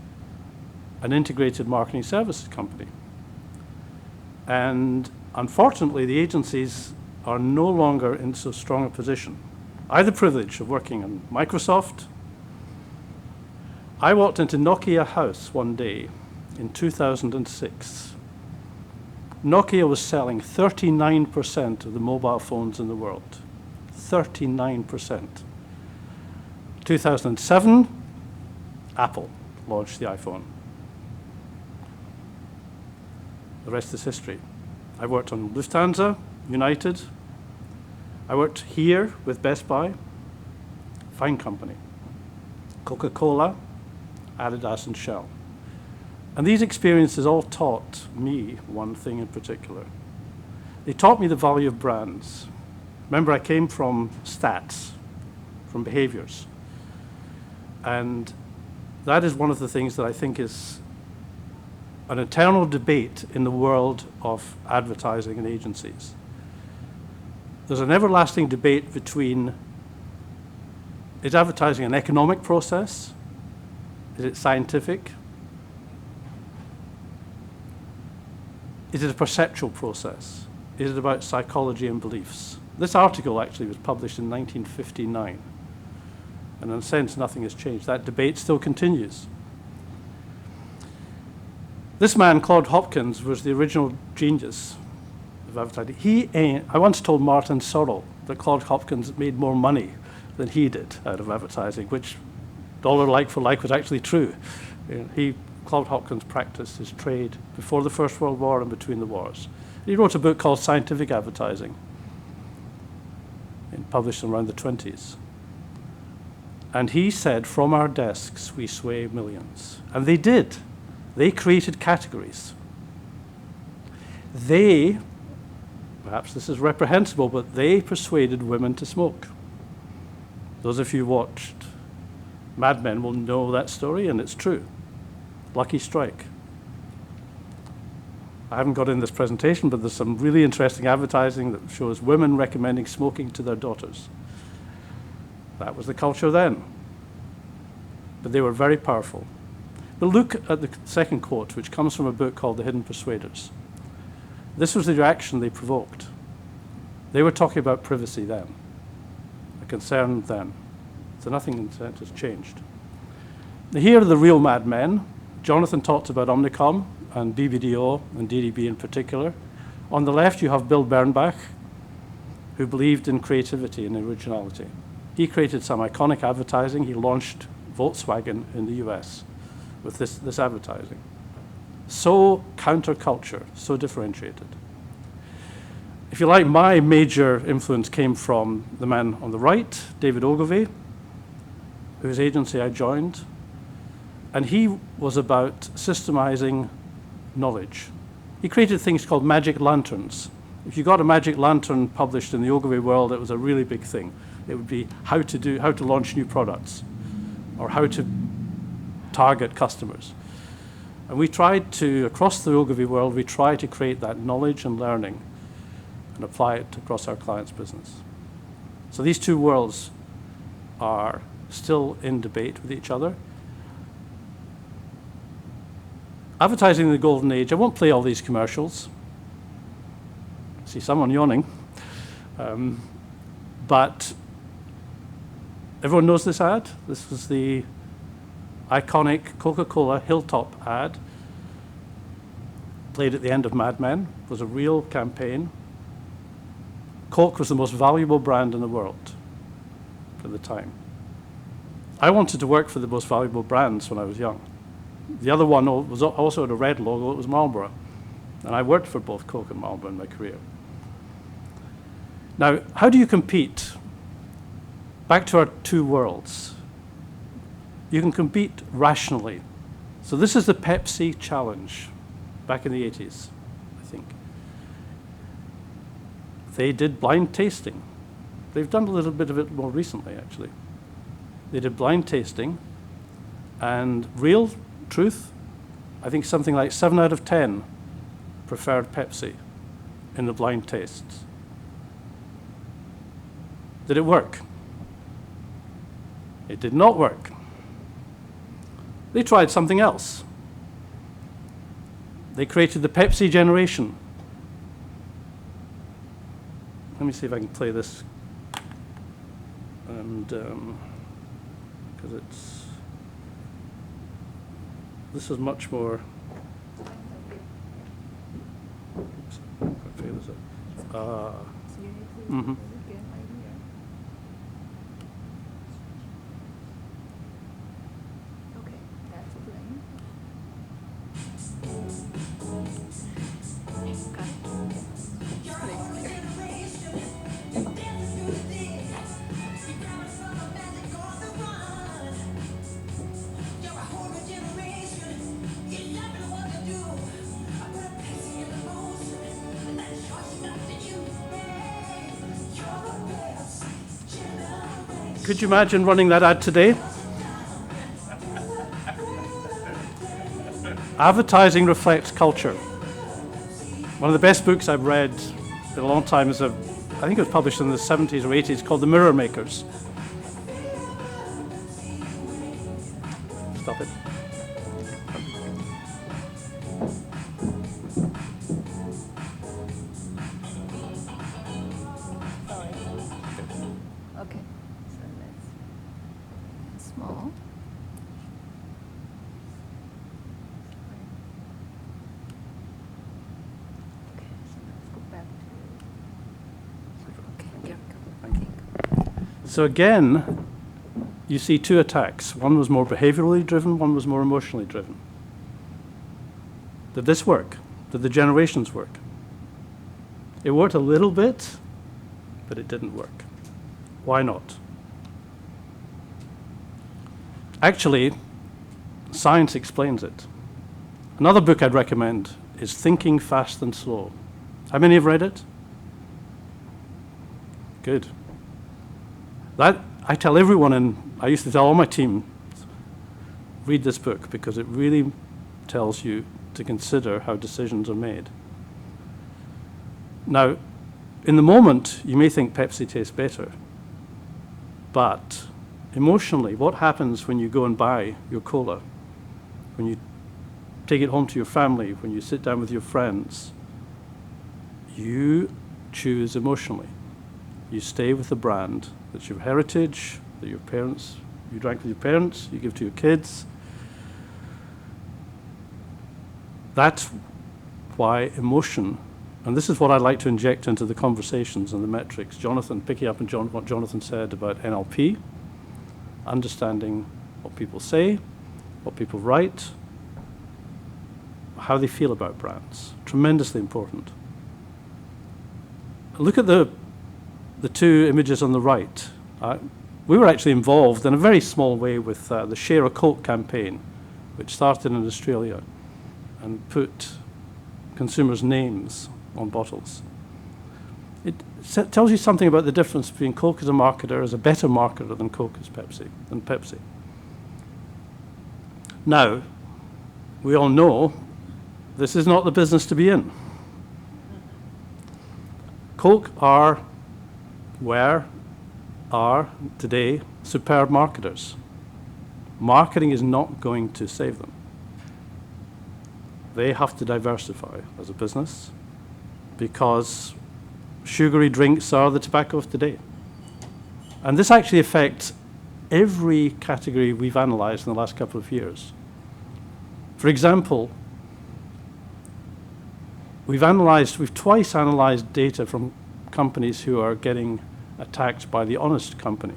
an integrated marketing services company. And unfortunately, the agencies are no longer in so strong a position. I had the privilege of working on Microsoft. I walked into Nokia House one day in 2006, Nokia was selling 39% of the mobile phones in the world. 39%. 2007, Apple launched the iPhone. The rest is history. I worked on Lufthansa, United. I worked here with Best Buy, fine company. Coca-Cola, Adidas, and Shell. And these experiences all taught me one thing in particular. They taught me the value of brands. Remember, I came from stats, from behaviors. And that is one of the things that I think is an eternal debate in the world of advertising and agencies. There's an everlasting debate between, is advertising an economic process? Is it scientific? Is it a perceptual process? Is it about psychology and beliefs? This article actually was published in 1959. And in a sense, nothing has changed. That debate still continues. This man, Claude Hopkins, was the original genius of advertising. I once told Martin Sorrell that Claude Hopkins made more money than he did out of advertising, which dollar like for like was actually true. Claude Hopkins practiced his trade before the First World War and between the wars. He wrote a book called Scientific Advertising, published around the 20s. And he said, from our desks, we sway millions. And they did. They created categories. They, perhaps this is reprehensible, but they persuaded women to smoke. Those of you who watched Mad Men will know that story, and it's true. Lucky strike. I haven't got in this presentation, but there's some really interesting advertising that shows women recommending smoking to their daughters. That was the culture then. But they were very powerful. But look at the second quote, which comes from a book called The Hidden Persuaders. This was the reaction they provoked. They were talking about privacy then, a concern then. So nothing in sense has changed. Now, here are the real madmen. Jonathan talked about Omnicom and BBDO and DDB in particular. On the left, you have Bill Bernbach, who believed in creativity and originality. He created some iconic advertising. He launched Volkswagen in the US with this advertising. So counterculture, so differentiated. If you like, my major influence came from the man on the right, David Ogilvy, whose agency I joined. And he was about systemizing knowledge. He created things called magic lanterns. If you got a magic lantern published in the Ogilvy world, it was a really big thing. It would be how to launch new products or how to target customers. And we tried to, across the Ogilvy world, we tried to create that knowledge and learning and apply it across our clients' business. So these two worlds are still in debate with each other. Advertising in the golden age, I won't play all these commercials. I see someone yawning. But everyone knows this ad. This was the iconic Coca-Cola Hilltop ad, played at the end of Mad Men. It was a real campaign. Coke was the most valuable brand in the world at the time. I wanted to work for the most valuable brands when I was young. The other one was also had a red logo. It was Marlboro. And I worked for both Coke and Marlboro in my career. Now, how do you compete? Back to our two worlds. You can compete rationally. So this is the Pepsi challenge back in the 80s, I think. They did blind tasting. They've done a little bit of it more recently, actually. They did blind tasting, and real truth, I think something like 7 out of 10 preferred Pepsi in the blind tastes. Did it work? It did not work. They tried something else. They created the Pepsi generation. Let me see if I can play this. And because this is much more. Oops. Mm-hmm. Okay, that's plain. Could you imagine running that ad today? Advertising reflects culture. One of the best books I've read in a long time is I think it was published in the 70s or 80s, called The Mirror Makers. Stop it. Okay, so let's small. Okay, so let's go back to. Okay, here we go. So again, you see two attacks. One was more behaviorally driven, one was more emotionally driven. Did this work? Did the generations work? It worked a little bit, but it didn't work. Why not? Actually, science explains it. Another book I'd recommend is Thinking Fast and Slow. How many have read it? Good. That, I tell everyone, and I used to tell all my team, read this book because it really tells you to consider how decisions are made. Now, in the moment, you may think Pepsi tastes better, but emotionally, what happens when you go and buy your cola, when you take it home to your family, when you sit down with your friends? You choose emotionally. You stay with the brand that's your heritage, that your parents, you drank with your parents, you give to your kids. That's why emotion, and this is what I'd like to inject into the conversations and the metrics. Jonathan, picking up on what Jonathan said about NLP, understanding what people say, what people write, how they feel about brands. Tremendously important. Look at the two images on the right. We were actually involved in a very small way with the Share a Coke campaign, which started in Australia and put consumers' names on bottles. It tells you something about the difference between Coke as a marketer, as a better marketer than Coke as Pepsi. Now, we all know this is not the business to be in. Coke are today superb marketers. Marketing is not going to save them. They have to diversify as a business because sugary drinks are the tobacco of today. And this actually affects every category we've analyzed in the last couple of years. For example, we've twice analyzed data from companies who are getting attacked by the honest company.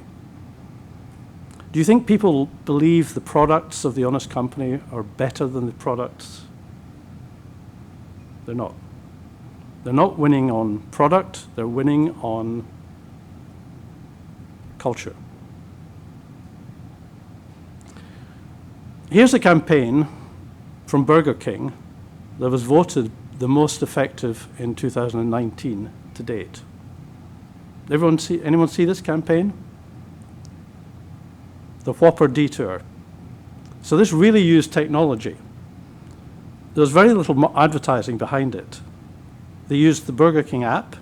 Do you think people believe the products of the honest company are better than the products? They're not. They're not winning on product, they're winning on culture. Here's a campaign from Burger King that was voted the most effective in 2019 to date. Anyone see this campaign? The Whopper Detour. So this really used technology. There was very little advertising behind it. They used the Burger King app,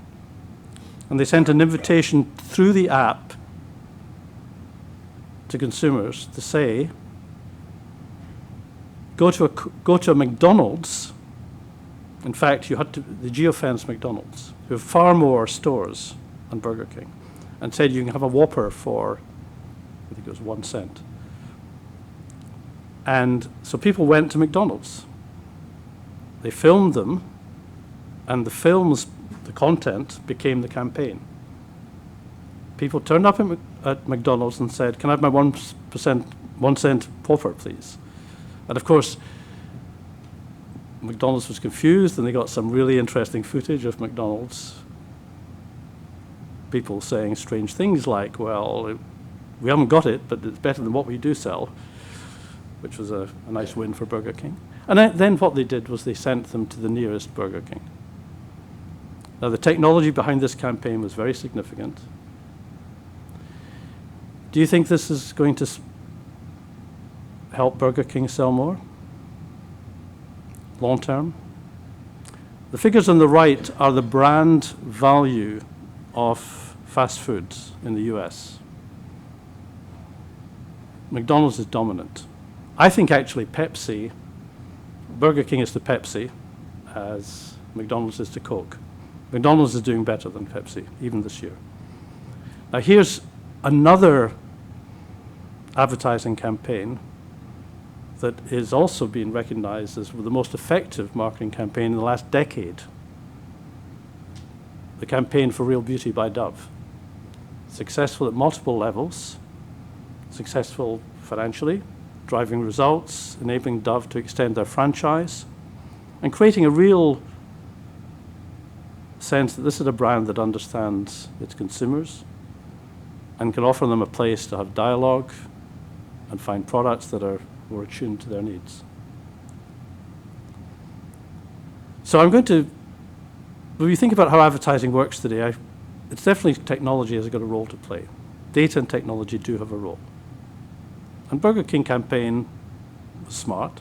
and they sent an invitation through the app to consumers to say, go to a McDonald's. In fact, the geofence McDonald's, who have far more stores than Burger King, and said you can have a Whopper for, I think it was 1 cent. And so people went to McDonald's. They filmed them, and the The content became the campaign. People turned up at McDonald's and said, "Can I have my 1 cent Whopper, please?" And of course, McDonald's was confused, and they got some really interesting footage of McDonald's people saying strange things like, "Well, we haven't got it, but it's better than what we do sell," which was a nice win for Burger King. And then what they did was they sent them to the nearest Burger King. Now, the technology behind this campaign was very significant. Do you think this is going to help Burger King sell more long term? The figures on the right are the brand value of fast foods in the US. McDonald's is dominant. I think actually Burger King is to Pepsi as McDonald's is to Coke. McDonald's is doing better than Pepsi, even this year. Now here's another advertising campaign that is also being recognized as the most effective marketing campaign in the last decade. The campaign for Real Beauty by Dove. Successful at multiple levels, successful financially, driving results, enabling Dove to extend their franchise, and creating a real sense that this is a brand that understands its consumers and can offer them a place to have dialogue and find products that are more attuned to their needs. So when you think about how advertising works today, it's definitely technology has got a role to play. Data and technology do have a role. And Burger King campaign was smart,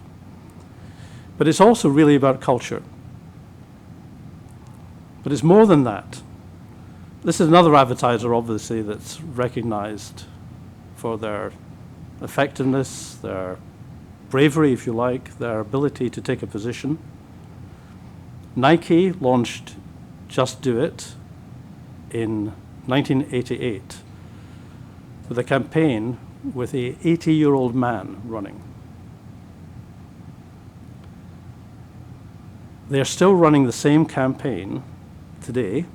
but it's also really about culture. But it's more than that. This is another advertiser, obviously, that's recognized for their effectiveness, their bravery, if you like, their ability to take a position. Nike launched Just Do It in 1988 with a campaign with a 80-year-old man running. They're still running the same campaign today.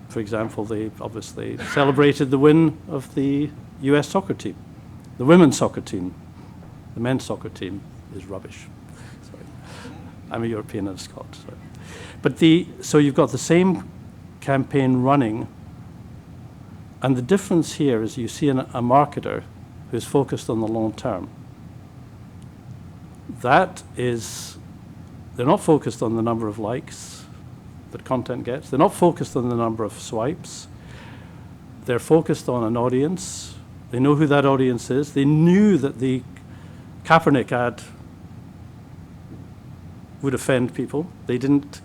For example, they obviously celebrated the win of the US soccer team. The women's soccer team. The men's soccer team is rubbish. Sorry. I'm a European and a Scot. Sorry. But so you've got the same campaign running, and the difference here is you see a marketer who's focused on the long term. They're not focused on the number of likes that content gets. They're not focused on the number of swipes. They're focused on an audience. They know who that audience is. They knew that the Kaepernick ad would offend people. They didn't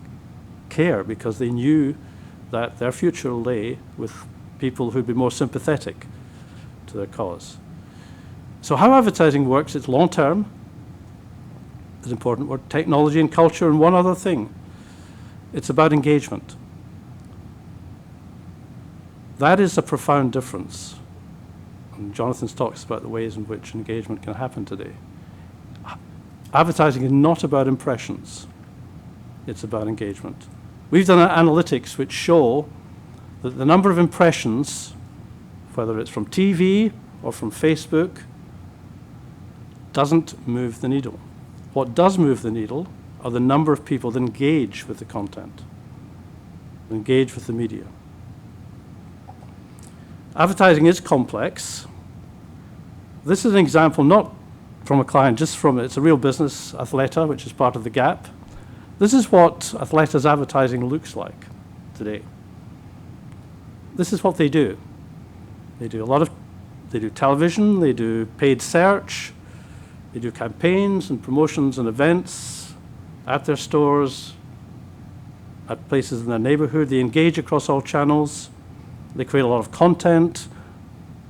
care because they knew that their future lay with people who'd be more sympathetic to their cause. So how advertising works, it's long term. It's important word, technology and culture, and one other thing. It's about engagement. That is a profound difference. And Jonathan talks about the ways in which engagement can happen today. Advertising is not about impressions. It's about engagement. We've done analytics which show that the number of impressions, whether it's from TV or from Facebook, doesn't move the needle. What does move the needle are the number of people that engage with the content, engage with the media. Advertising is complex. This is an example not from a client, just from it's a real business, Athleta, which is part of the Gap. This is what Athleta's advertising looks like today. This is what they do. They do television, they do paid search, they do campaigns and promotions and events at their stores, at places in their neighborhood. They engage across all channels. They create a lot of content.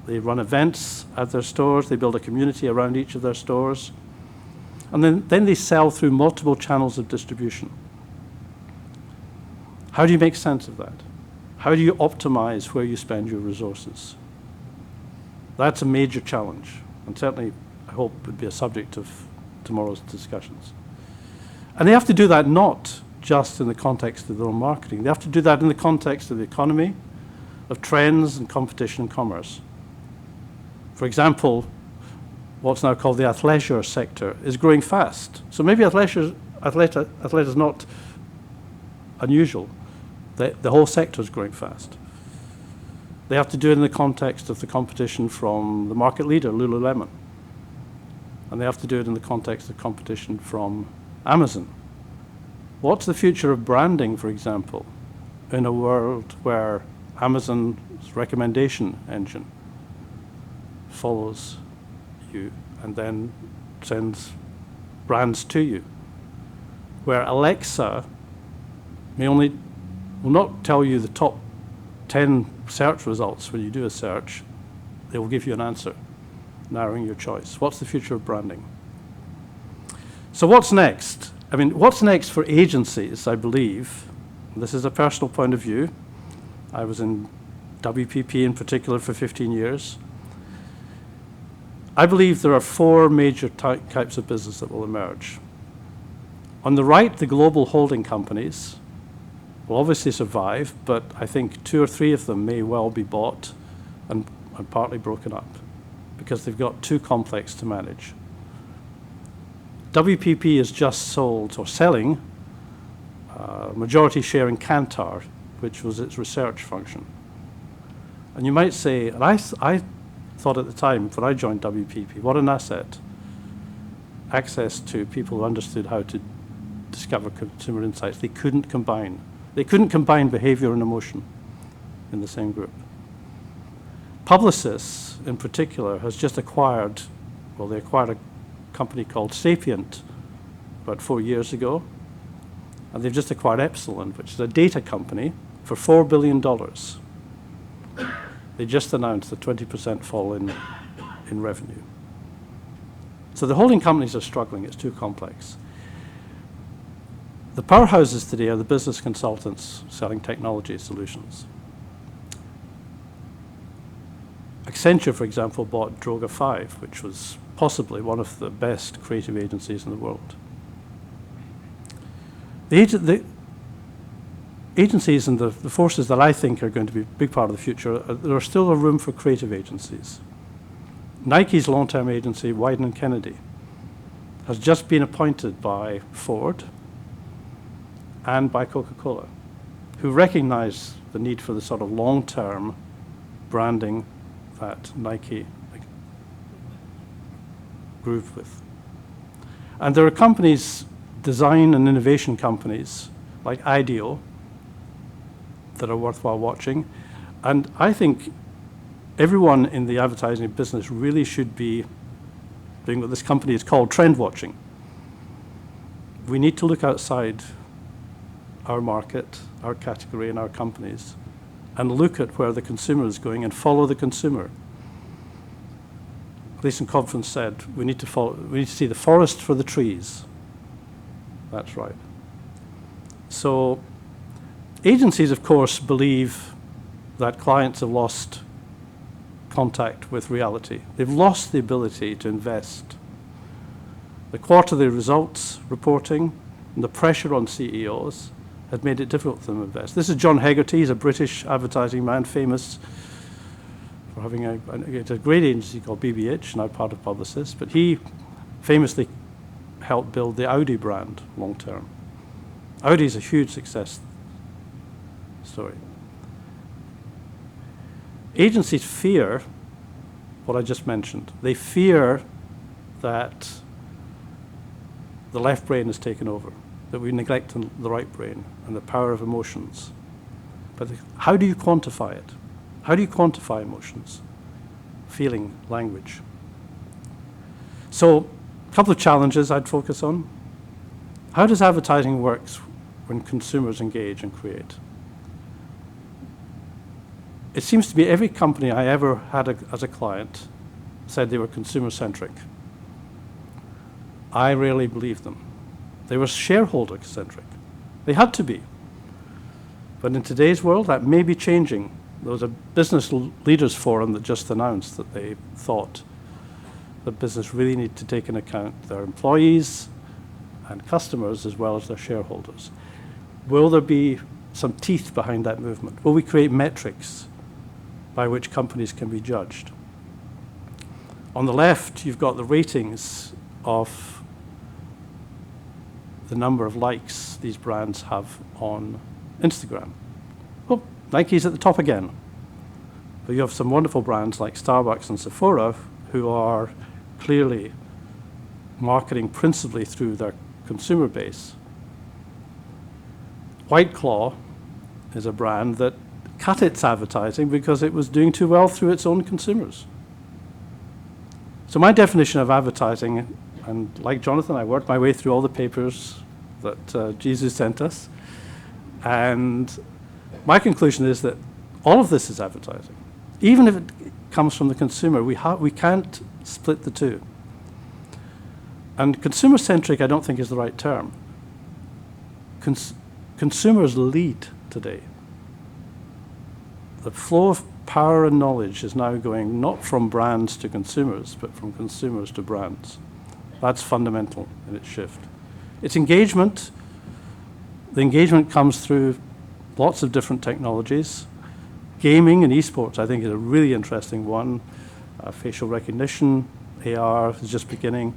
They run events at their stores. They build a community around each of their stores. And then they sell through multiple channels of distribution. How do you make sense of that? How do you optimize where you spend your resources? That's a major challenge, and certainly I hope would be a subject of tomorrow's discussions. And they have to do that not just in the context of their own marketing. They have to do that in the context of the economy, of trends and competition and commerce. For example, what's now called the athleisure sector is growing fast. So maybe athleisure is not unusual. The whole sector is growing fast. They have to do it in the context of the competition from the market leader, Lululemon. And they have to do it in the context of competition from Amazon. What's the future of branding, for example, in a world where Amazon's recommendation engine follows you and then sends brands to you, where Alexa will not tell you the top 10 search results when you do a search. They will give you an answer, narrowing your choice. What's the future of branding? So what's next? I mean, what's next for agencies, I believe, this is a personal point of view. I was in WPP in particular for 15 years. I believe there are four major types of business that will emerge. On the right, the global holding companies will obviously survive, but I think 2 or 3 of them may well be bought and partly broken up because they've got too complex to manage. WPP is just sold or selling majority share in Kantar, which was its research function. And you might say, and I thought at the time when I joined WPP, what an asset. Access to people who understood how to discover consumer insights. They couldn't combine behavior and emotion in the same group. Publicis, in particular, has just acquired, they acquired a company called Sapient about 4 years ago, and they've just acquired Epsilon, which is a data company, for $4 billion. They just announced a 20% fall in revenue. So the holding companies are struggling. It's too complex. The powerhouses today are the business consultants selling technology solutions. Accenture, for example, bought Droga 5, which was possibly one of the best creative agencies in the world. The agencies and the forces that I think are going to be a big part of the future, there are still a room for creative agencies. Nike's long-term agency, Wieden & Kennedy, has just been appointed by Ford and by Coca-Cola, who recognize the need for the sort of long-term branding that Nike grew with. And there are companies, design and innovation companies, like IDEO, that are worthwhile watching. And I think everyone in the advertising business really should be doing what this company is called trend watching. We need to look outside our market, our category, and our companies, and look at where the consumer is going and follow the consumer. Gleason Conference said we need to see the forest for the trees. That's right. So agencies, of course, believe that clients have lost contact with reality. They've lost the ability to invest. The quarterly results reporting and the pressure on CEOs had made it difficult for them to invest. This is John Hegarty. He's a British advertising man, famous for having a great agency called BBH, now part of Publicis, but he famously helped build the Audi brand long term. Audi is a huge success story. Agencies fear what I just mentioned. They fear that the left brain is taken over, that we neglect the right brain and the power of emotions. But how do you quantify it? How do you quantify emotions? Feeling, language. So a couple of challenges I'd focus on. How does advertising work when consumers engage and create? It seems to be every company I ever had as a client said they were consumer-centric. I rarely believed them. They were shareholder-centric. They had to be. But in today's world, that may be changing. There was a business leaders forum that just announced that they thought that business really need to take into account their employees and customers as well as their shareholders. Will there be some teeth behind that movement? Will we create metrics by which companies can be judged? On the left, you've got the ratings of the number of likes these brands have on Instagram. Well, Nike's at the top again. But you have some wonderful brands like Starbucks and Sephora who are clearly marketing principally through their consumer base. White Claw is a brand that cut its advertising because it was doing too well through its own consumers. So my definition of advertising, and like Jonathan, I worked my way through all the papers that Jisu sent us, and my conclusion is that all of this is advertising. Even if it comes from the consumer, we can't split the two. And consumer-centric, I don't think, is the right term. Consumers lead today. The flow of power and knowledge is now going not from brands to consumers, but from consumers to brands. That's fundamental in its shift. It's engagement. The engagement comes through lots of different technologies. Gaming and esports, I think, is a really interesting one. Facial recognition, AR is just beginning.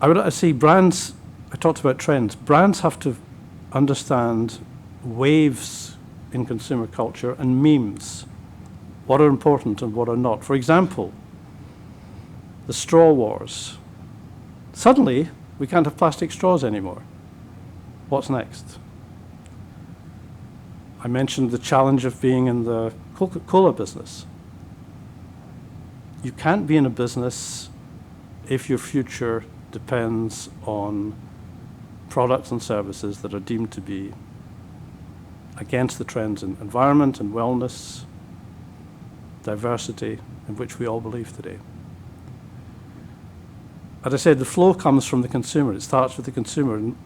I see brands, I talked about trends. Brands have to understand waves in consumer culture and memes. What are important and what are not. For example, the straw wars. Suddenly, we can't have plastic straws anymore. What's next? I mentioned the challenge of being in the Coca-Cola business. You can't be in a business if your future depends on products and services that are deemed to be against the trends in environment and wellness, diversity, in which we all believe today. As I said, the flow comes from the consumer. It starts with the consumer, and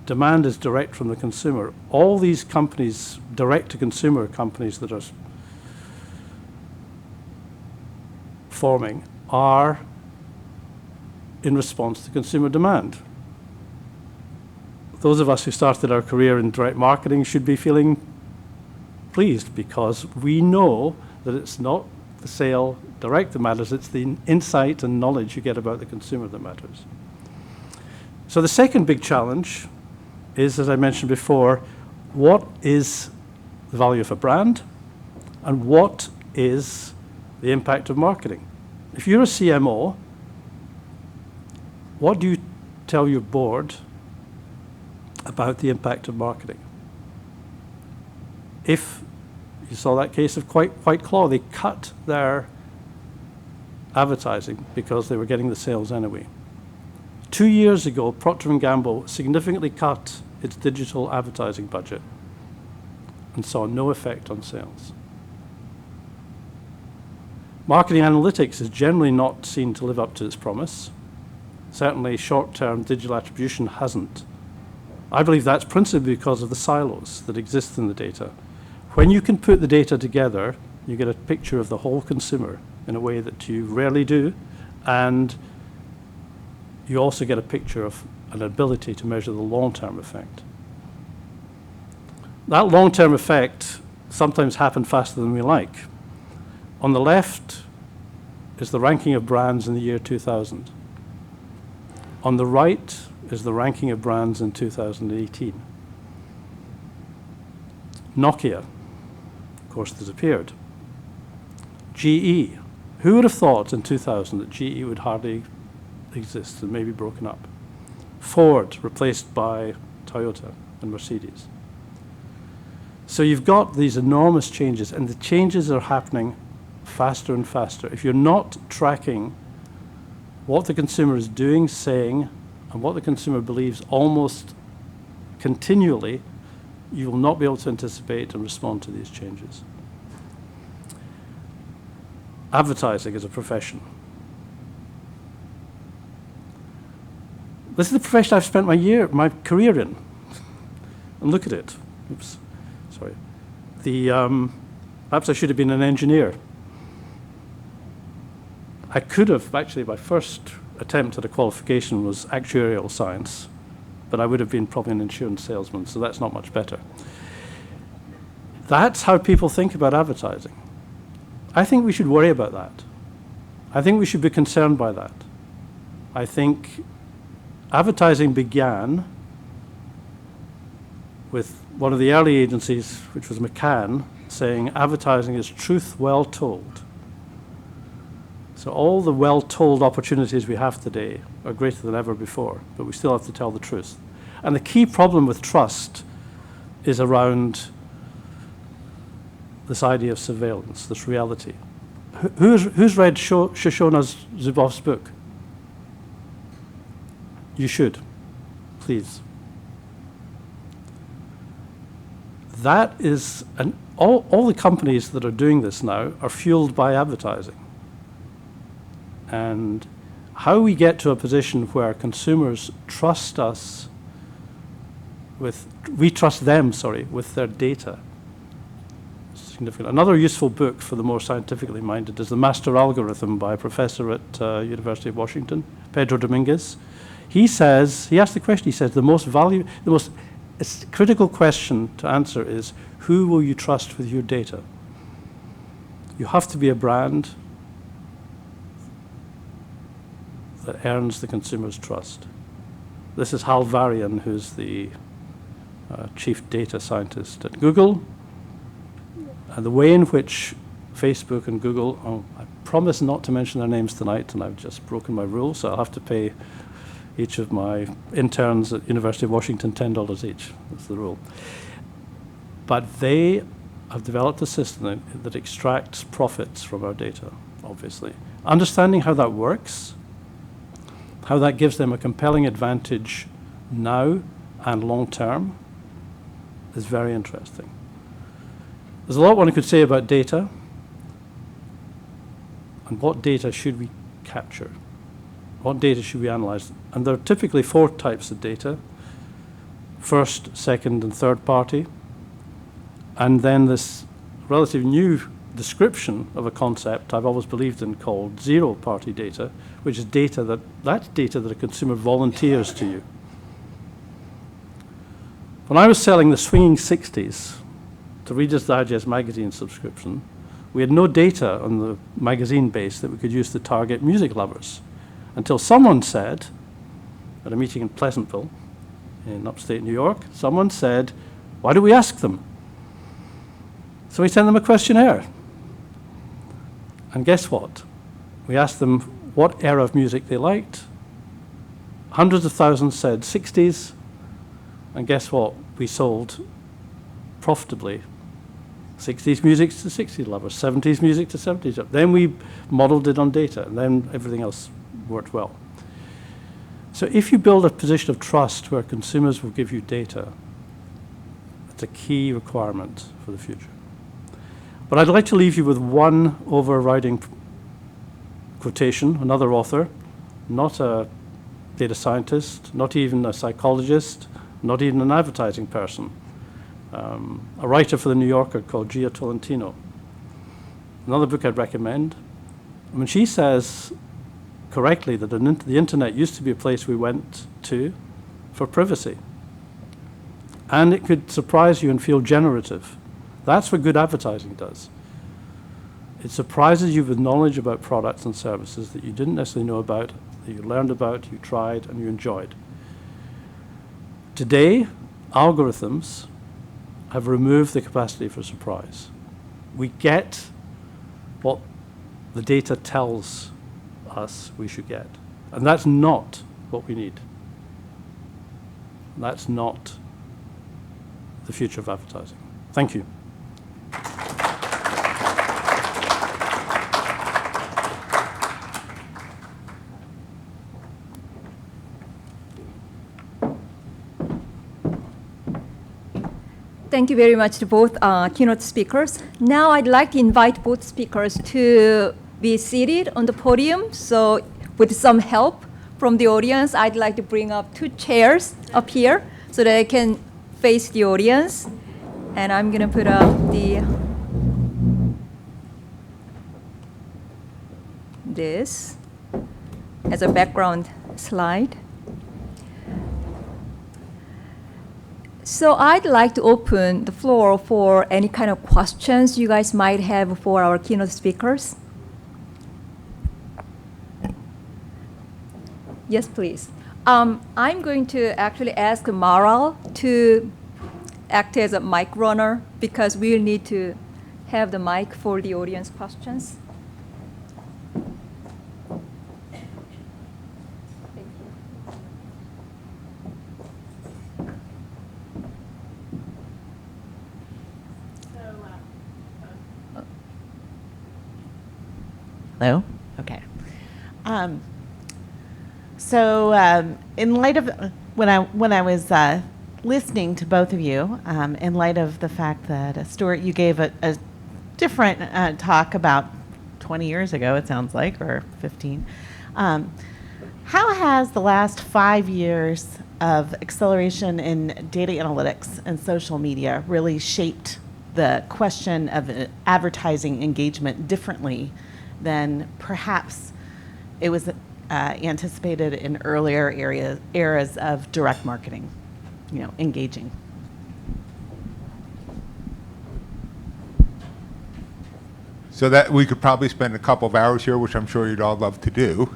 demand is direct from the consumer. All these companies, direct-to-consumer companies that are forming, are in response to consumer demand. Those of us who started our career in direct marketing should be feeling pleased, because we know that it's not the sale direct that matters, it's the insight and knowledge you get about the consumer that matters. So the second big challenge is, as I mentioned before, what is the value of a brand and what is the impact of marketing? If you're a CMO, what do you tell your board about the impact of marketing? If you saw that case of White Claw, they cut their advertising because they were getting the sales anyway. 2 years ago, Procter & Gamble significantly cut its digital advertising budget and saw no effect on sales. Marketing analytics is generally not seen to live up to its promise. Certainly short-term digital attribution hasn't. I believe that's principally because of the silos that exist in the data. When you can put the data together, you get a picture of the whole consumer in a way that you rarely do, and you also get a picture of an ability to measure the long-term effect. That long-term effect sometimes happens faster than we like. On the left is the ranking of brands in the year 2000. On the right is the ranking of brands in 2018. Nokia, of course, disappeared. GE, who would have thought in 2000 that GE would hardly exist and maybe broken up? Ford, replaced by Toyota and Mercedes. So you've got these enormous changes, and the changes are happening faster and faster. If you're not tracking what the consumer is doing, saying, and what the consumer believes almost continually, you will not be able to anticipate and respond to these changes. Advertising is a profession. This is the profession I've spent my career in. And look at it. Oops, sorry. Perhaps I should have been an engineer. I could have, actually, my first attempt at a qualification was actuarial science. but I would have been probably an insurance salesman, so that's not much better. That's how people think about advertising. I think we should worry about that. I think we should be concerned by that. I think advertising began with one of the early agencies, which was McCann, saying advertising is truth well told. So all the well-told opportunities we have today are greater than ever before, but we still have to tell the truth. And the key problem with trust is around this idea of surveillance, this reality. Who's read Shoshona Zuboff's book? You should, please. That is, and all the companies that are doing this now are fueled by advertising. And how we get to a position where consumers trust us we trust them, with their data. Significant. Another useful book for the more scientifically minded is The Master Algorithm by a professor at University of Washington, Pedro Dominguez. He asked the question, he says, the most critical question to answer is, who will you trust with your data? You have to be a brand that earns the consumer's trust. This is Hal Varian, who's the chief data scientist at Google. And the way in which Facebook and Google, I promise not to mention their names tonight, and I've just broken my rule, so I'll have to pay each of my interns at University of Washington $10 each. That's the rule. But they have developed a system that extracts profits from our data, obviously. Understanding how that works, how that gives them a compelling advantage now and long term, is very interesting. There's a lot one could say about data, and what data should we capture? What data should we analyze? And there are typically 4 types of data: first, second, and third party. And then this relatively new description of a concept I've always believed in called zero-party data, which is that's data that a consumer volunteers to you. When I was selling the swinging 60s to Reader's Digest magazine subscription, we had no data on the magazine base that we could use to target music lovers, until someone said, at a meeting in Pleasantville in upstate New York, someone said, why do we ask them? So we sent them a questionnaire. And guess what? We asked them what era of music they liked. Hundreds of thousands said 60s. And guess what? We sold profitably 60s music to 60s lovers, 70s music to 70s lovers. Then we modeled it on data, and then everything else worked well. So if you build a position of trust where consumers will give you data, it's a key requirement for the future. But I'd like to leave you with one overriding quotation, another author, not a data scientist, not even a psychologist, not even an advertising person, a writer for the New Yorker called Gia Tolentino. Another book I'd recommend. I mean, she says correctly that the internet used to be a place we went to for privacy. And it could surprise you and feel generative. That's what good advertising does. It surprises you with knowledge about products and services that you didn't necessarily know about, that you learned about, you tried, and you enjoyed. Today, algorithms have removed the capacity for surprise. We get what the data tells us we should get. And that's not what we need. That's not the future of advertising. Thank you. Thank you very much to both keynote speakers. Now I'd like to invite both speakers to be seated on the podium. So with some help from the audience, I'd like to bring up 2 chairs up here so that I can face the audience. And I'm going to put up this as a background slide. So I'd like to open the floor for any kind of questions you guys might have for our keynote speakers. Yes, please. I'm going to actually ask Maral to act as a mic runner because we'll need to have the mic for the audience questions. Hello? Okay. In light of when I was listening to both of you, in light of the fact that Stewart, you gave a different talk about 20 years ago, it sounds like, or 15. How has the last 5 years of acceleration in data analytics and social media really shaped the question of advertising engagement differently than perhaps it was anticipated in earlier eras of direct marketing, engaging? So that we could probably spend a couple of hours here, which I'm sure you'd all love to do,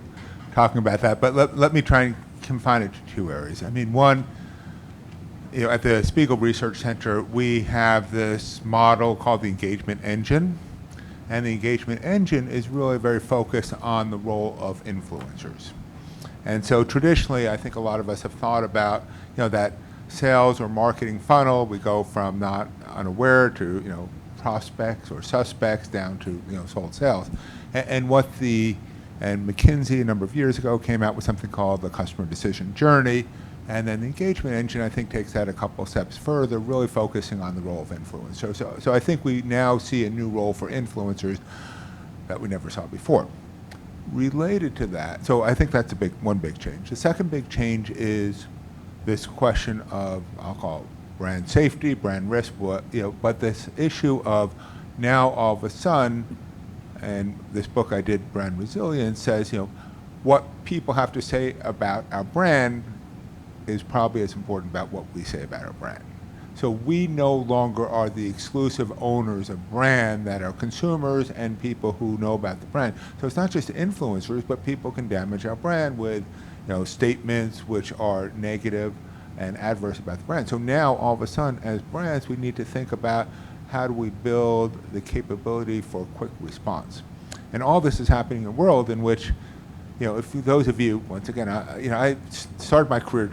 talking about that. But let me try and confine it to two areas. I mean, one, at the Spiegel Research Center, we have this model called the engagement engine. And the engagement engine is really very focused on the role of influencers. And so traditionally, I think a lot of us have thought about, that sales or marketing funnel. We go from not unaware to, prospects or suspects down to, sold sales. And McKinsey a number of years ago came out with something called the customer decision journey. And then the engagement engine, I think, takes that a couple steps further, really focusing on the role of influencers. So I think we now see a new role for influencers that we never saw before. Related to that, so I think that's one big change. The second big change is this question of, I'll call it brand safety, brand risk, but this issue of now all of a sudden, and this book I did, Brand Resilience, says, what people have to say about our brand is probably as important about what we say about our brand. So we no longer are the exclusive owners of brand that are consumers and people who know about the brand. So it's not just influencers, but people can damage our brand with statements which are negative and adverse about the brand. So now all of a sudden as brands we need to think about how do we build the capability for quick response. And all this is happening in a world in which, if those of you, once again, I started my career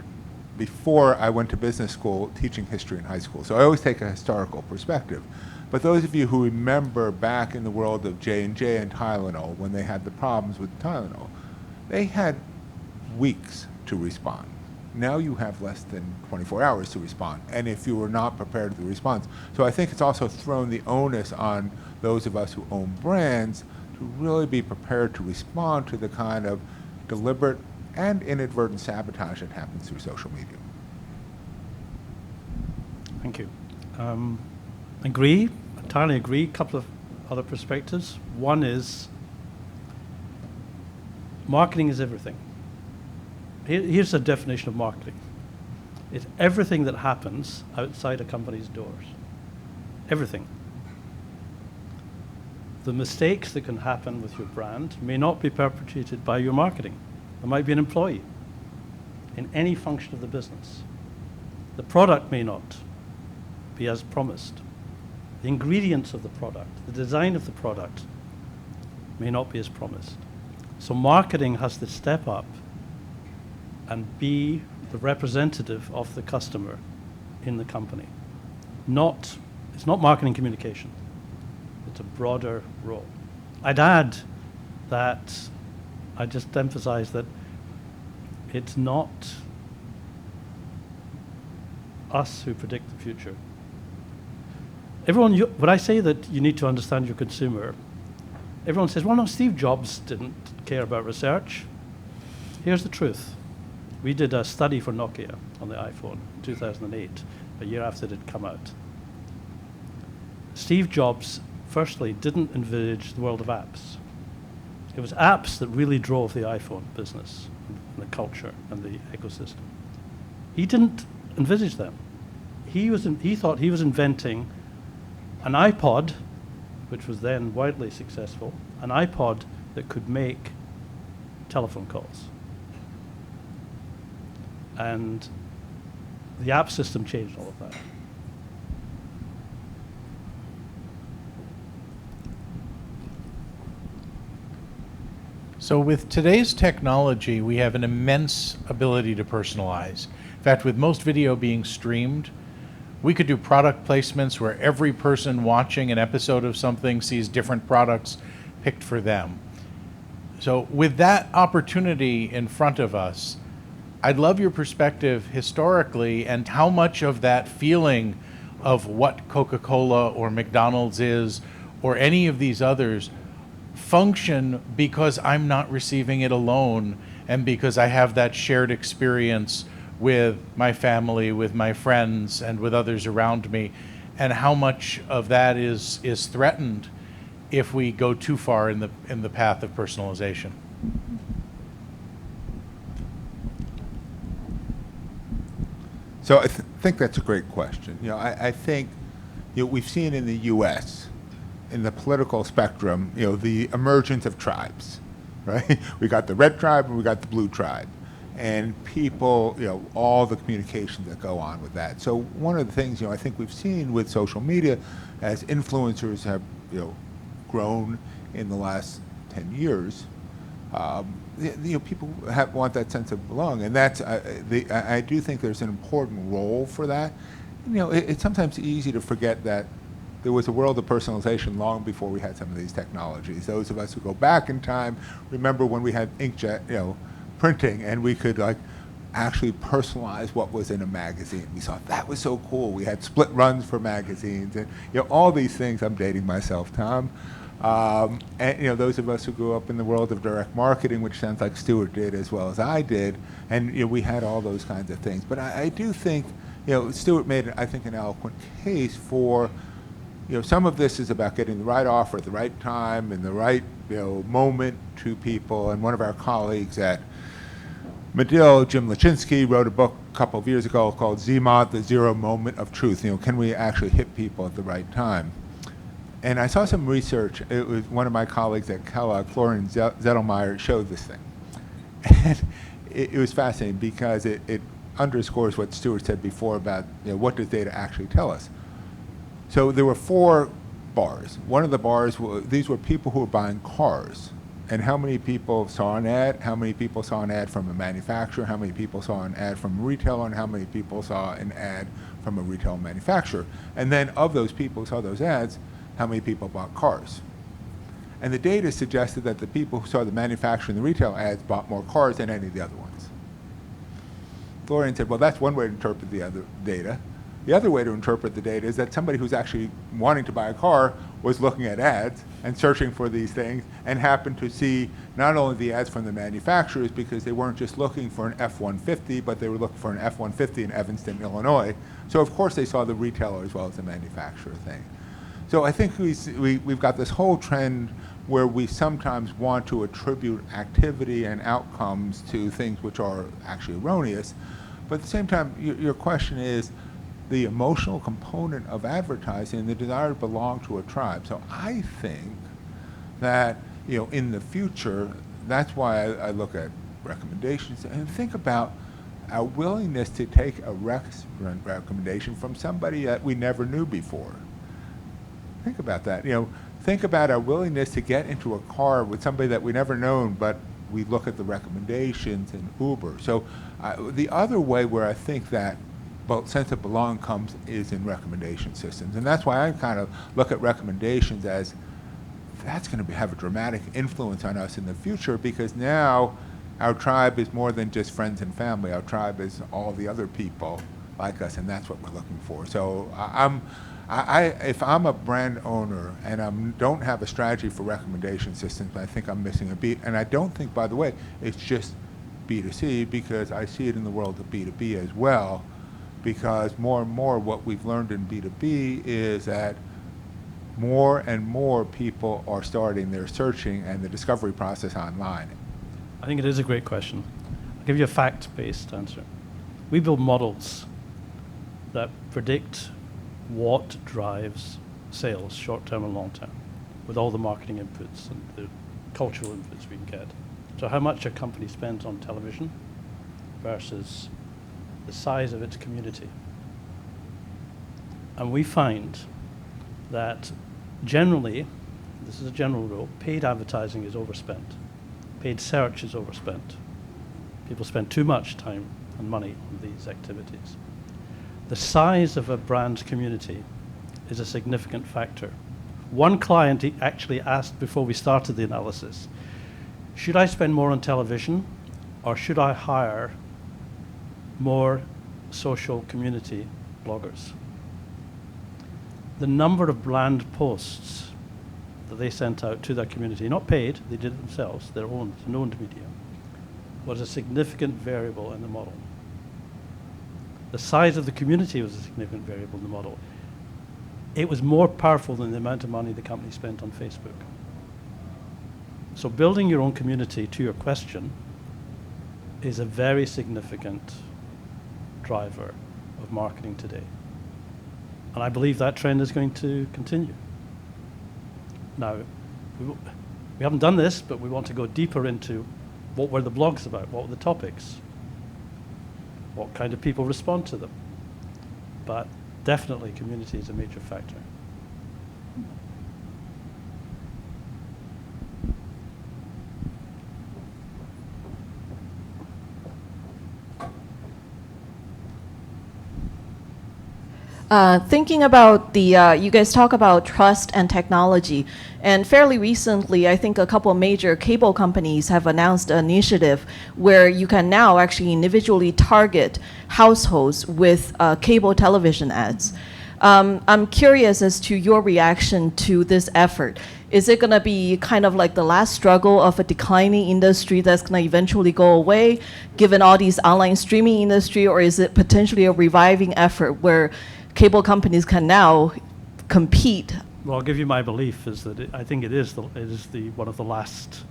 before I went to business school teaching history in high school. So I always take a historical perspective. But those of you who remember back in the world of J&J and Tylenol, when they had the problems with Tylenol, they had weeks to respond. Now you have less than 24 hours to respond, and if you were not prepared for the response. So I think it's also thrown the onus on those of us who own brands to really be prepared to respond to the kind of deliberate and inadvertent sabotage that happens through social media. Thank you. Entirely agree. A couple of other perspectives. One is marketing is everything. Here's a definition of marketing. It's everything that happens outside a company's doors. Everything. The mistakes that can happen with your brand may not be perpetrated by your marketing. There might be an employee in any function of the business. The product may not be as promised. The ingredients of the product, the design of the product may not be as promised. So marketing has to step up and be the representative of the customer in the company. It's not marketing communication. It's a broader role. I'd add that I just emphasize that it's not us who predict the future. When I say that you need to understand your consumer, everyone says, well, no, Steve Jobs didn't care about research. Here's the truth. We did a study for Nokia on the iPhone in 2008, a year after it had come out. Steve Jobs, firstly, didn't envisage the world of apps. It was apps that really drove the iPhone business, and the culture, and the ecosystem. He didn't envisage them. he thought he was inventing an iPod, which was then widely successful, an iPod that could make telephone calls. And the app system changed all of that. So with today's technology, we have an immense ability to personalize. In fact, with most video being streamed, we could do product placements where every person watching an episode of something sees different products picked for them. So with that opportunity in front of us, I'd love your perspective historically and how much of that feeling of what Coca-Cola or McDonald's is, or any of these others, function because I'm not receiving it alone and because I have that shared experience with my family, with my friends, and with others around me, and how much of that is threatened if we go too far in the path of personalization. So I think that's a great question. I think we've seen in the U.S. in the political spectrum, the emergence of tribes, right? We got the red tribe and we got the blue tribe, and people, all the communications that go on with that. So one of the things, I think we've seen with social media, as influencers have, grown in the last 10 years, people want that sense of belonging, and that's I do think there's an important role for that. It's sometimes easy to forget that there was a world of personalization long before we had some of these technologies. Those of us who go back in time remember when we had inkjet, printing, and we could actually personalize what was in a magazine. We thought that was so cool. We had split runs for magazines, and all these things. I'm dating myself, Tom. And those of us who grew up in the world of direct marketing, which sounds like Stewart did as well as I did, and we had all those kinds of things. But I do think, Stewart made, I think, an eloquent case for, some of this is about getting the right offer at the right time and the right, moment to people. And one of our colleagues at Medill, Jim Lachinsky, wrote a book a couple of years ago called ZMOT, The Zero Moment of Truth. Can we actually hit people at the right time? And I saw some research. It was one of my colleagues at Kellogg, Florian Zettelmeyer, showed this thing. And it was fascinating because it underscores what Stewart said before about what does data actually tell us. So there were 4 bars. One of the bars, these were people who were buying cars. And how many people saw an ad, how many people saw an ad from a manufacturer, how many people saw an ad from a retailer, and how many people saw an ad from a retail manufacturer. And then of those people who saw those ads, how many people bought cars. And the data suggested that the people who saw the manufacturer and the retail ads bought more cars than any of the other ones. Florian said, well, that's one way to interpret the other data. The other way to interpret the data is that somebody who's actually wanting to buy a car was looking at ads and searching for these things and happened to see not only the ads from the manufacturers, because they weren't just looking for an F-150, but they were looking for an F-150 in Evanston, Illinois. So of course they saw the retailer as well as the manufacturer thing. So I think we've got this whole trend where we sometimes want to attribute activity and outcomes to things which are actually erroneous. But at the same time, your question is the emotional component of advertising, the desire to belong to a tribe. So I think that in the future, that's why I look at recommendations and think about our willingness to take a restaurant recommendation from somebody that we never knew before. Think about that. Think about our willingness to get into a car with somebody that we never known, but we look at the recommendations in Uber. So the other way where I think that sense of belonging comes is in recommendation systems. And that's why I kind of look at recommendations as that's going to have a dramatic influence on us in the future, because now our tribe is more than just friends and family. Our tribe is all the other people like us, and that's what we're looking for. So if I'm a brand owner and I don't have a strategy for recommendation systems, I think I'm missing a beat. And I don't think, by the way, it's just B2C, because I see it in the world of B2B as well, because more and more what we've learned in B2B is that more and more people are starting their searching and the discovery process online. I think it is a great question. I'll give you a fact-based answer. We build models that predict what drives sales, short-term and long-term, with all the marketing inputs and the cultural inputs we can get. So how much a company spends on television versus the size of its community. And we find that generally, this is a general rule, paid advertising is overspent. Paid search is overspent. People spend too much time and money on these activities. The size of a brand's community is a significant factor. One client actually asked before we started the analysis, should I spend more on television or should I hire more social community bloggers? The number of brand posts that they sent out to their community, not paid, they did it themselves, their own known media, was a significant variable in the model. The size of the community was a significant variable in the model. It was more powerful than the amount of money the company spent on Facebook. So building your own community, to your question, is a very significant driver of marketing today. And I believe that trend is going to continue. Now, we haven't done this, but we want to go deeper into what were the blogs about, what were the topics, what kind of people respond to them. But definitely community is a major factor. Thinking about the, you guys talk about trust and technology, and fairly recently, I think a couple of major cable companies have announced an initiative where you can now actually individually target households with cable television ads. I'm curious as to your reaction to this effort. Is it going to be kind of like the last struggle of a declining industry that's going to eventually go away, given all these online streaming industry, or is it potentially a reviving effort where cable companies can now compete? Well, I'll give you my belief is that I think it is the one of the last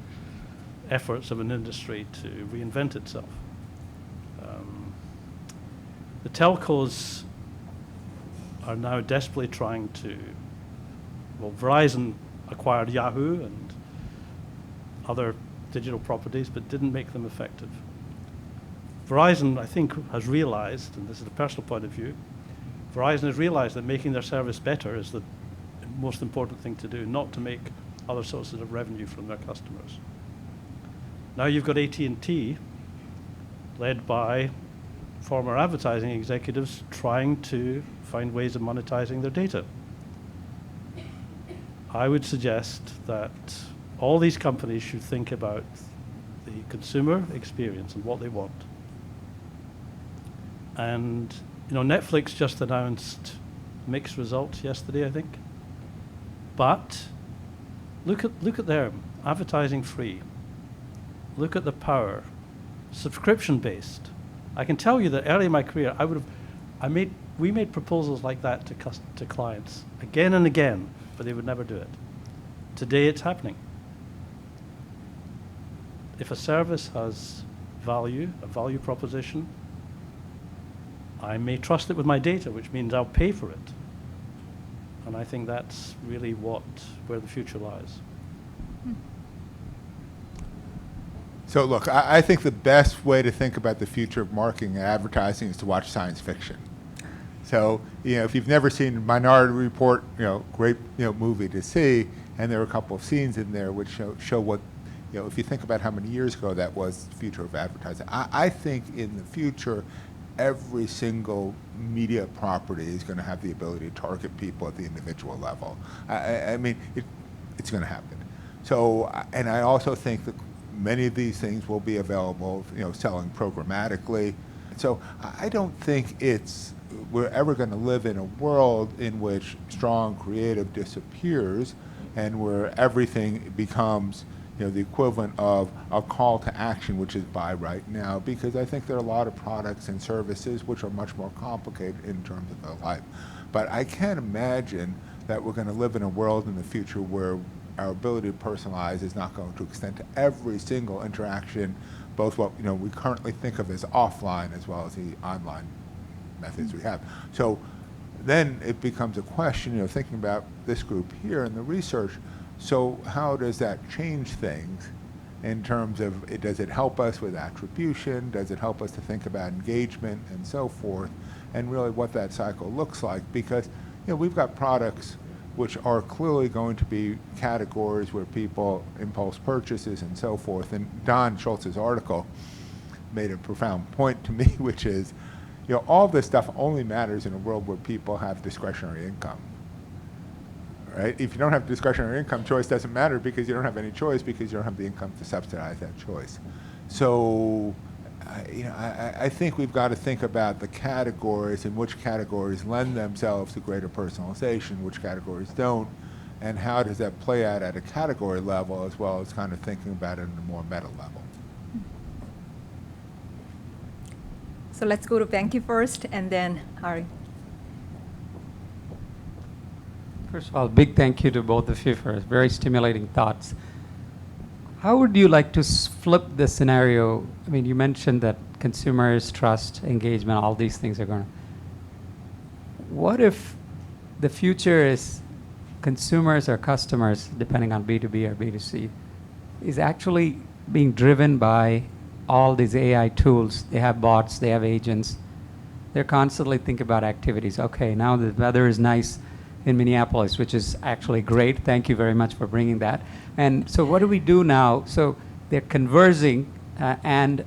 efforts of an industry to reinvent itself. The telcos are now desperately trying to, well, Verizon acquired Yahoo and other digital properties, but didn't make them effective. Verizon, I think, has realized, and this is a personal point of view, Verizon has realized that making their service better is the most important thing to do, not to make other sources of revenue from their customers. Now you've got AT&T, led by former advertising executives, trying to find ways of monetizing their data. I would suggest that all these companies should think about the consumer experience and what they want. And you know, Netflix just announced mixed results yesterday, I think. But look at their advertising free. Look at the power, subscription based. I can tell you that early in my career, we made proposals like that to clients again and again, but they would never do it. Today, it's happening. If a service has value, a value proposition, I may trust it with my data, which means I'll pay for it. And I think that's really where the future lies. So look, I think the best way to think about the future of marketing and advertising is to watch science fiction. So, you know, if you've never seen Minority Report, you know, great, you know, movie to see, and there are a couple of scenes in there which show what, you know, if you think about how many years ago that was the future of advertising. I think in the future, every single media property is going to have the ability to target people at the individual level. I mean, it's going to happen. So, and I also think that many of these things will be available, you know, selling programmatically. So I don't think we're ever going to live in a world in which strong creative disappears and where everything becomes, you know, the equivalent of a call to action, which is buy right now, because I think there are a lot of products and services which are much more complicated in terms of their life. But I can't imagine that we're going to live in a world in the future where our ability to personalize is not going to extend to every single interaction, both what, you know, we currently think of as offline as well as the online methods we have. So then it becomes a question, thinking about this group here and the research. So how does that change things in terms of, does it help us with attribution? Does it help us to think about engagement and so forth? And really what that cycle looks like, because we've got products which are clearly going to be categories where people impulse purchases and so forth. And Don Schultz's article made a profound point to me, which is, all this stuff only matters in a world where people have discretionary income, right? If you don't have discretionary income, choice doesn't matter because you don't have any choice because you don't have the income to subsidize that choice. So, I think we've got to think about the categories and which categories lend themselves to greater personalization, which categories don't, and how does that play out at a category level as well as kind of thinking about it at a more meta level. So let's go to Venki first, and then Hari. First of all, big thank you to both of you for very stimulating thoughts. How would you like to flip the scenario? I mean, you mentioned that consumers, trust, engagement, all these things are going to. What if the future is consumers or customers, depending on B2B or B2C, is actually being driven by all these AI tools? They have bots, they have agents. They're constantly thinking about activities. Okay, now the weather is nice in Minneapolis, which is actually great. Thank you very much for bringing that. And so what do we do now? So they're conversing and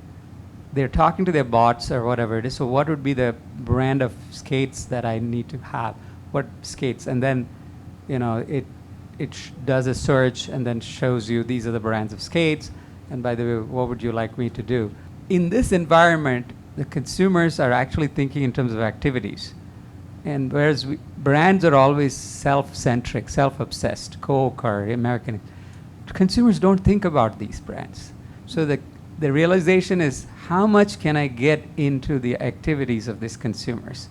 they're talking to their bots or whatever it is. So what would be the brand of skates that I need to have? What skates? And then, it does a search and then shows you these are the brands of skates. And by the way, what would you like me to do? In this environment, the consumers are actually thinking in terms of activities. And whereas brands are always self-centric, self-obsessed, Coke or American, consumers don't think about these brands. So the realization is, how much can I get into the activities of these consumers?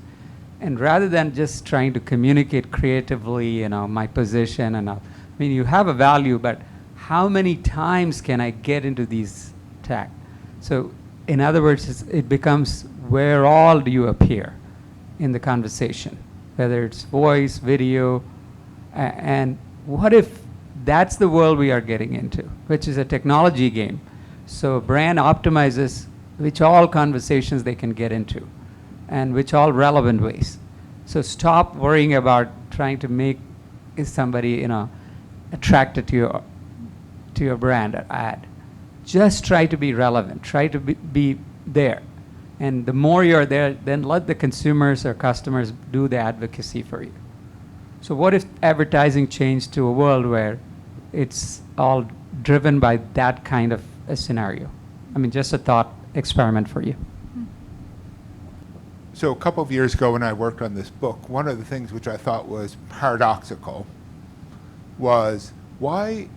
And rather than just trying to communicate creatively, my position, and you have a value, but how many times can I get into these tag? So in other words, it becomes, where all do you appear in the conversation, whether it's voice, video, and what if that's the world we are getting into, which is a technology game. So a brand optimizes which all conversations they can get into and which all relevant ways. So stop worrying about trying to make somebody attracted to your brand or ad. Just try to be relevant, try to be there. And the more you're there, then let the consumers or customers do the advocacy for you. So what if advertising changed to a world where it's all driven by that kind of a scenario? Just a thought experiment for you. So a couple of years ago when I worked on this book, one of the things which I thought was paradoxical was, why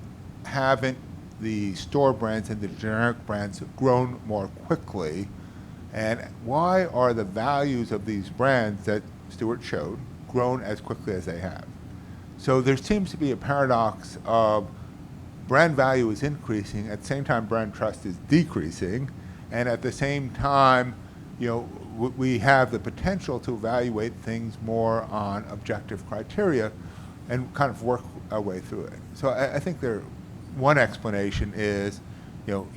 haven't the store brands and the generic brands grown more quickly? And why are the values of these brands that Stewart showed grown as quickly as they have? So there seems to be a paradox of brand value is increasing, at the same time brand trust is decreasing, and at the same time, we have the potential to evaluate things more on objective criteria and kind of work our way through it. So I think one explanation is,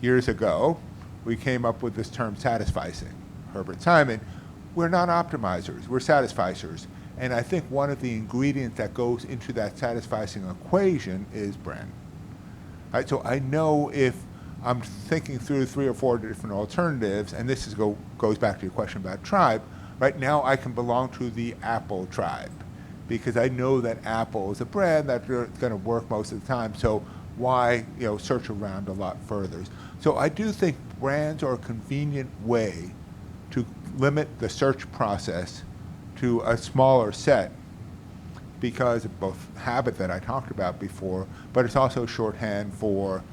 years ago, we came up with this term satisficing. Herbert Simon, we're not optimizers, we're satisficers. And I think one of the ingredients that goes into that satisficing equation is brand. Right, so I know if I'm thinking through 3 or 4 different alternatives, and this goes back to your question about tribe, right now I can belong to the Apple tribe because I know that Apple is a brand that's going to work most of the time, so why search around a lot further? So I do think brands are a convenient way to limit the search process to a smaller set because of both habit that I talked about before, but it's also shorthand for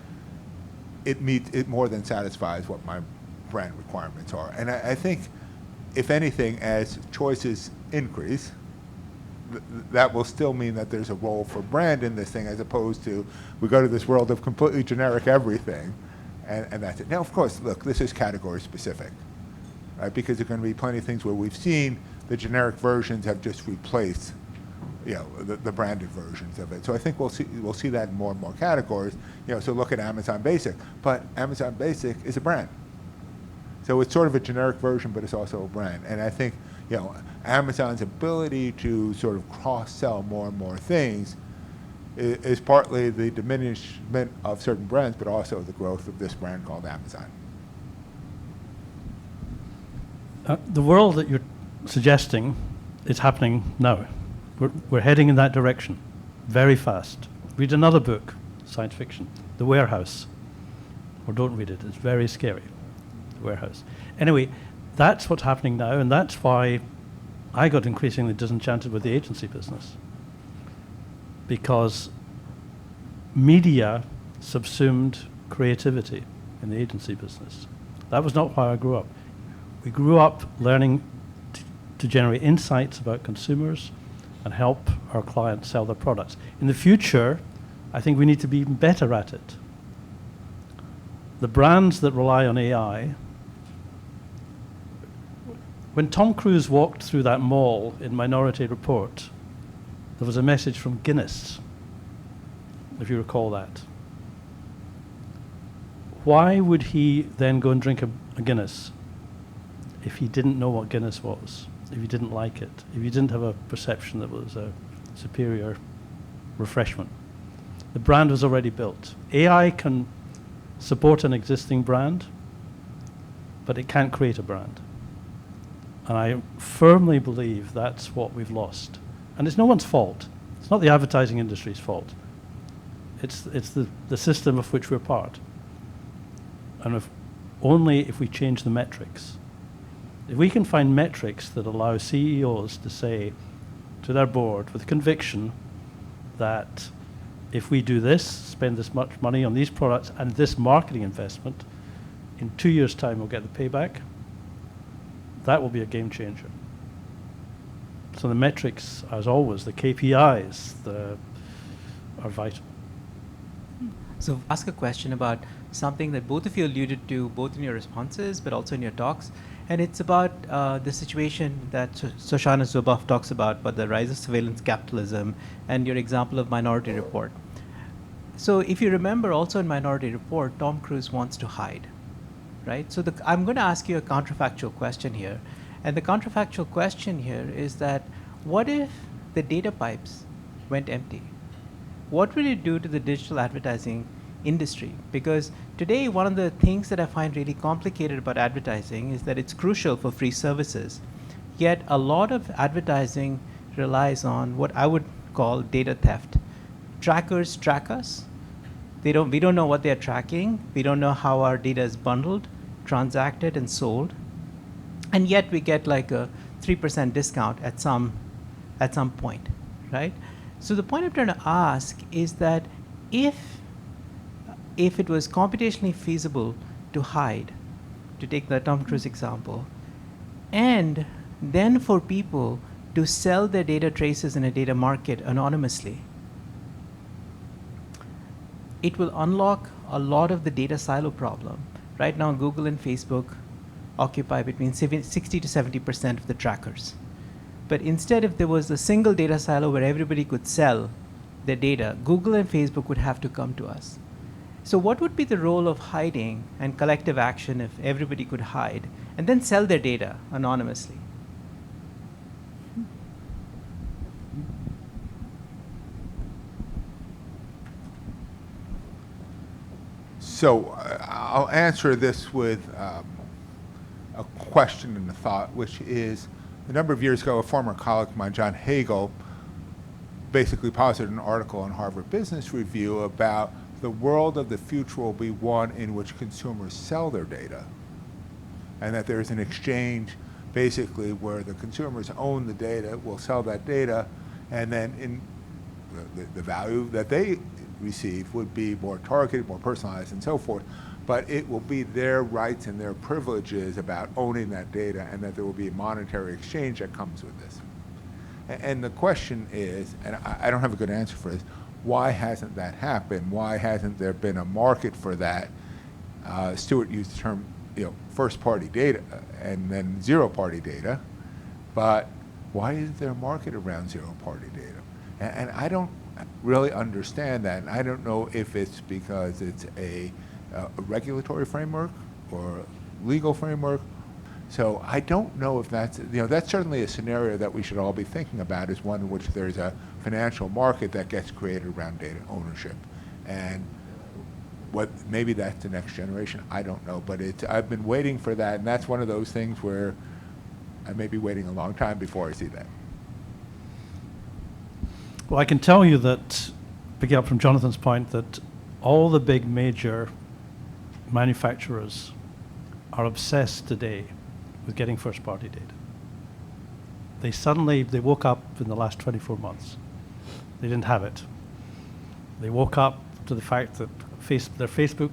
it more than satisfies what my brand requirements are. And I think, if anything, as choices increase, that will still mean that there's a role for brand in this thing, as opposed to we go to this world of completely generic everything, and that's it. Now, of course, look, this is category specific, right? Because there are going to be plenty of things where we've seen the generic versions have just replaced, the branded versions of it. So I think we'll see that in more and more categories. So look at Amazon Basic, but Amazon Basic is a brand. So it's sort of a generic version, but it's also a brand. And I think, Amazon's ability to sort of cross-sell more and more things is partly the diminishment of certain brands, but also the growth of this brand called Amazon. The world that you're suggesting is happening now. We're heading in that direction very fast. Read another book, science fiction, The Warehouse. Or don't read it, it's very scary, The Warehouse. Anyway, that's what's happening now, and that's why I got increasingly disenchanted with the agency business. Because media subsumed creativity in the agency business. That was not why I grew up. We grew up learning to generate insights about consumers and help our clients sell their products. In the future, I think we need to be even better at it. The brands that rely on AI, when Tom Cruise walked through that mall in Minority Report, there was a message from Guinness, if you recall that. Why would he then go and drink a Guinness if he didn't know what Guinness was, if he didn't like it, if he didn't have a perception that it was a superior refreshment? The brand was already built. AI can support an existing brand, but it can't create a brand. And I firmly believe that's what we've lost. And it's no one's fault. It's not the advertising industry's fault. It's the system of which we're part. And only if we change the metrics. If we can find metrics that allow CEOs to say to their board with conviction that if we do this, spend this much money on these products and this marketing investment, in 2 years' time we'll get the payback, that will be a game changer. So the metrics, as always, the KPIs are vital. So ask a question about something that both of you alluded to, both in your responses, but also in your talks. And it's about the situation that Shoshana Zuboff talks about the rise of surveillance capitalism and your example of Minority Report. So if you remember also in Minority Report, Tom Cruise wants to hide, right? So I'm going to ask you a counterfactual question here. And the counterfactual question here is that what if the data pipes went empty? What will it do to the digital advertising industry? Because today, one of the things that I find really complicated about advertising is that it's crucial for free services. Yet a lot of advertising relies on what I would call data theft. Trackers track us. We don't know what they're tracking. We don't know how our data is bundled, transacted, and sold. And yet we get like a 3% discount at some point, right? So the point I'm trying to ask is that if it was computationally feasible to hide, to take the Tom Cruise example, and then for people to sell their data traces in a data market anonymously, it will unlock a lot of the data silo problem. Right now, Google and Facebook occupy between 60 to 70% of the trackers. But instead, if there was a single data silo where everybody could sell their data, Google and Facebook would have to come to us. So what would be the role of hiding and collective action if everybody could hide and then sell their data anonymously? So I'll answer this with a question and a thought, which is, a number of years ago, a former colleague of mine, John Hagel, basically posited an article in Harvard Business Review about the world of the future will be one in which consumers sell their data, and that there's an exchange basically where the consumers own the data, will sell that data, and then in the value that they receive would be more targeted, more personalized, and so forth. But it will be their rights and their privileges about owning that data, and that there will be a monetary exchange that comes with this. And the question is, and I don't have a good answer for this, why hasn't that happened? Why hasn't there been a market for that? Stewart used the term, first-party data and then zero-party data, but why isn't there a market around zero-party data? And I don't really understand that, and I don't know if it's because it's a regulatory framework or legal framework. So I don't know if that's, that's certainly a scenario that we should all be thinking about, is one in which there's a financial market that gets created around data ownership. And maybe that's the next generation, I don't know. But I've been waiting for that, and that's one of those things where I may be waiting a long time before I see that. Well, I can tell you that, picking up from Jonathan's point, that all the big major manufacturers are obsessed today with getting first-party data. They woke up in the last 24 months. They didn't have it. They woke up to the fact that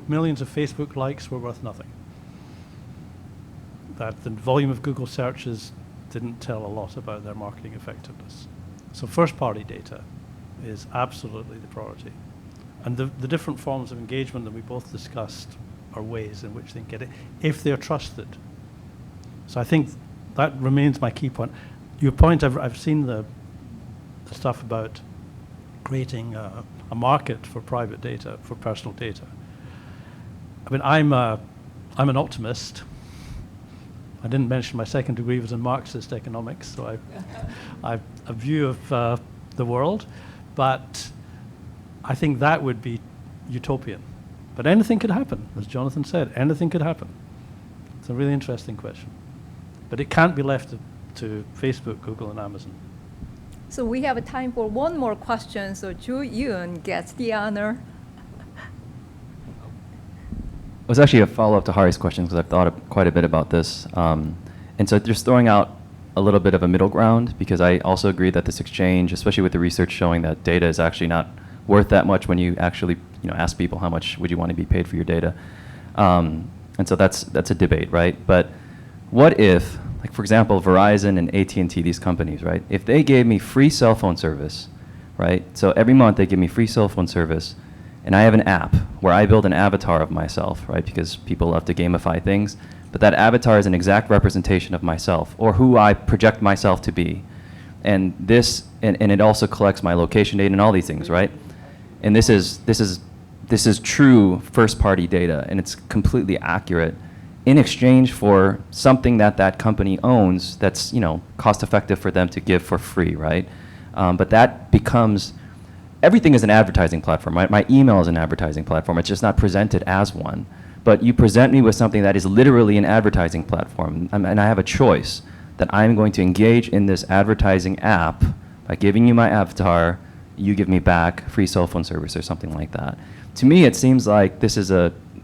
millions of Facebook likes were worth nothing. That the volume of Google searches didn't tell a lot about their marketing effectiveness. So first-party data is absolutely the priority. And the different forms of engagement that we both discussed are ways in which they can get it, if they're trusted. So I think that remains my key point. Your point, I've seen the stuff about creating a market for private data, for personal data. I mean, I'm an optimist. I didn't mention my second degree was in Marxist economics, so I've a view of the world, but I think that would be utopian. But anything could happen, as Jonathan said, anything could happen. It's a really interesting question. But it can't be left to Facebook, Google, and Amazon. So we have time for one more question, so Ju Yoon gets the honor. It was actually a follow-up to Hari's question, because I've thought quite a bit about this. And so just throwing out a little bit of a middle ground, because I also agree that this exchange, especially with the research showing that data is actually not worth that much when you actually ask people how much would you want to be paid for your data. And so that's a debate, right? But what if, like for example, Verizon and AT&T, these companies, right? If they gave me free cell phone service, right? So every month they give me free cell phone service, and I have an app where I build an avatar of myself, right? Because people love to gamify things. But that avatar is an exact representation of myself, or who I project myself to be. And it also collects my location data and all these things, right? And this is true first-party data, and it's completely accurate in exchange for something that company owns that's cost-effective for them to give for free, right? But that becomes, everything is an advertising platform, right? My email is an advertising platform. It's just not presented as one. But you present me with something that is literally an advertising platform, and I have a choice that I'm going to engage in this advertising app by giving you my avatar, you give me back free cell phone service or something like that. To me, it seems like this is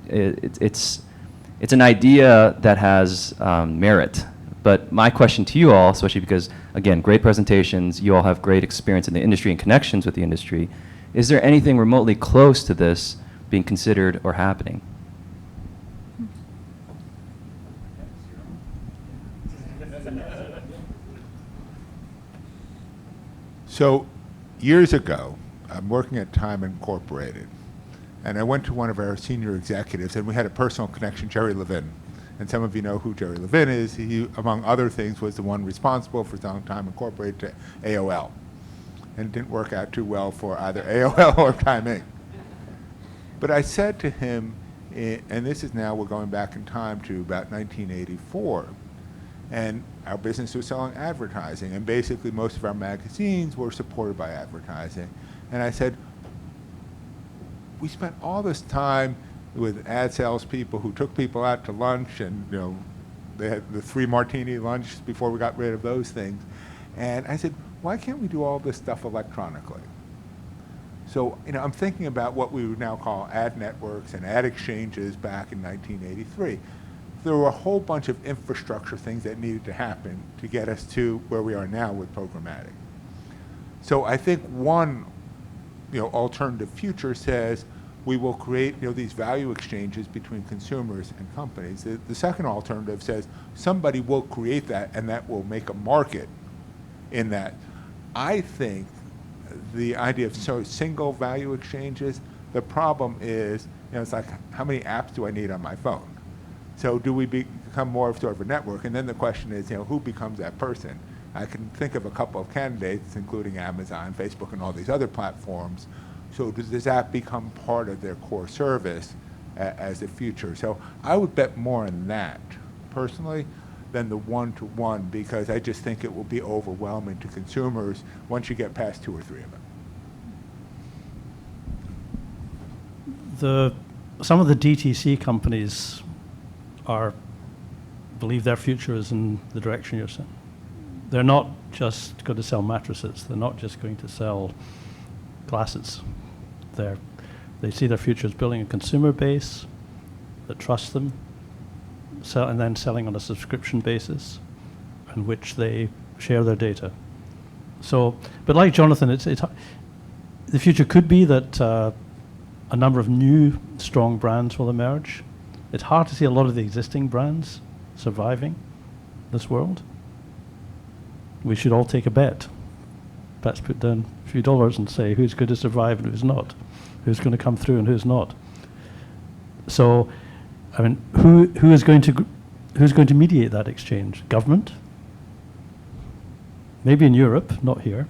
it's an idea that has merit. But my question to you all, especially because, again, great presentations, you all have great experience in the industry and connections with the industry, is there anything remotely close to this being considered or happening? So years ago, I'm working at Time Incorporated, and I went to one of our senior executives, and we had a personal connection, Jerry Levin. And some of you know who Jerry Levin is. He, among other things, was the one responsible for selling Time Incorporated to AOL. And it didn't work out too well for either AOL or Time Inc. But I said to him, and this is now, we're going back in time to about 1984, and our business was selling advertising, and basically most of our magazines were supported by advertising. And I said, we spent all this time with ad salespeople who took people out to lunch, and they had the 3 martini lunch before we got rid of those things. And I said, why can't we do all this stuff electronically? So I'm thinking about what we would now call ad networks and ad exchanges back in 1983. There were a whole bunch of infrastructure things that needed to happen to get us to where we are now with programmatic. So I think one alternative future says we will create these value exchanges between consumers and companies. The second alternative says somebody will create that, and that will make a market in that. I think the idea of single value exchanges, the problem is, it's like, how many apps do I need on my phone? So do we become more of sort of a network? And then the question is, who becomes that person? I can think of a couple of candidates, including Amazon, Facebook, and all these other platforms. So does that become part of their core service as a future? So I would bet more on that, personally, than the one-to-one, because I just think it will be overwhelming to consumers once you get past 2 or 3 of them. Some of the DTC companies believe their future is in the direction you're saying. They're not just going to sell mattresses. They're not just going to sell glasses. They see their future as building a consumer base that trusts them, and then selling on a subscription basis in which they share their data. So, but like Jonathan, the future could be that a number of new strong brands will emerge. It's hard to see a lot of the existing brands surviving this world. We should all take a bet. Let's put down a few dollars and say who's going to survive and who's not, who's going to come through and who's not. So, I mean, who's going to mediate that exchange? Government? Maybe in Europe, not here.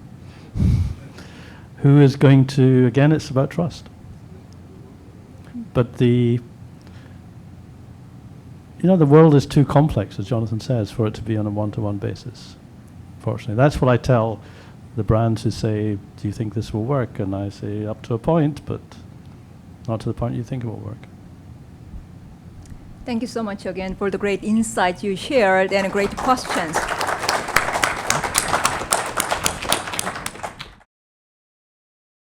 Who is going to? Again, it's about trust. But the world is too complex, as Jonathan says, for it to be on a one-to-one basis. Fortunately, that's what I tell the brands who say, "Do you think this will work?" And I say, "Up to a point, but not to the point you think it will work." Thank you so much again for the great insights you shared and great questions.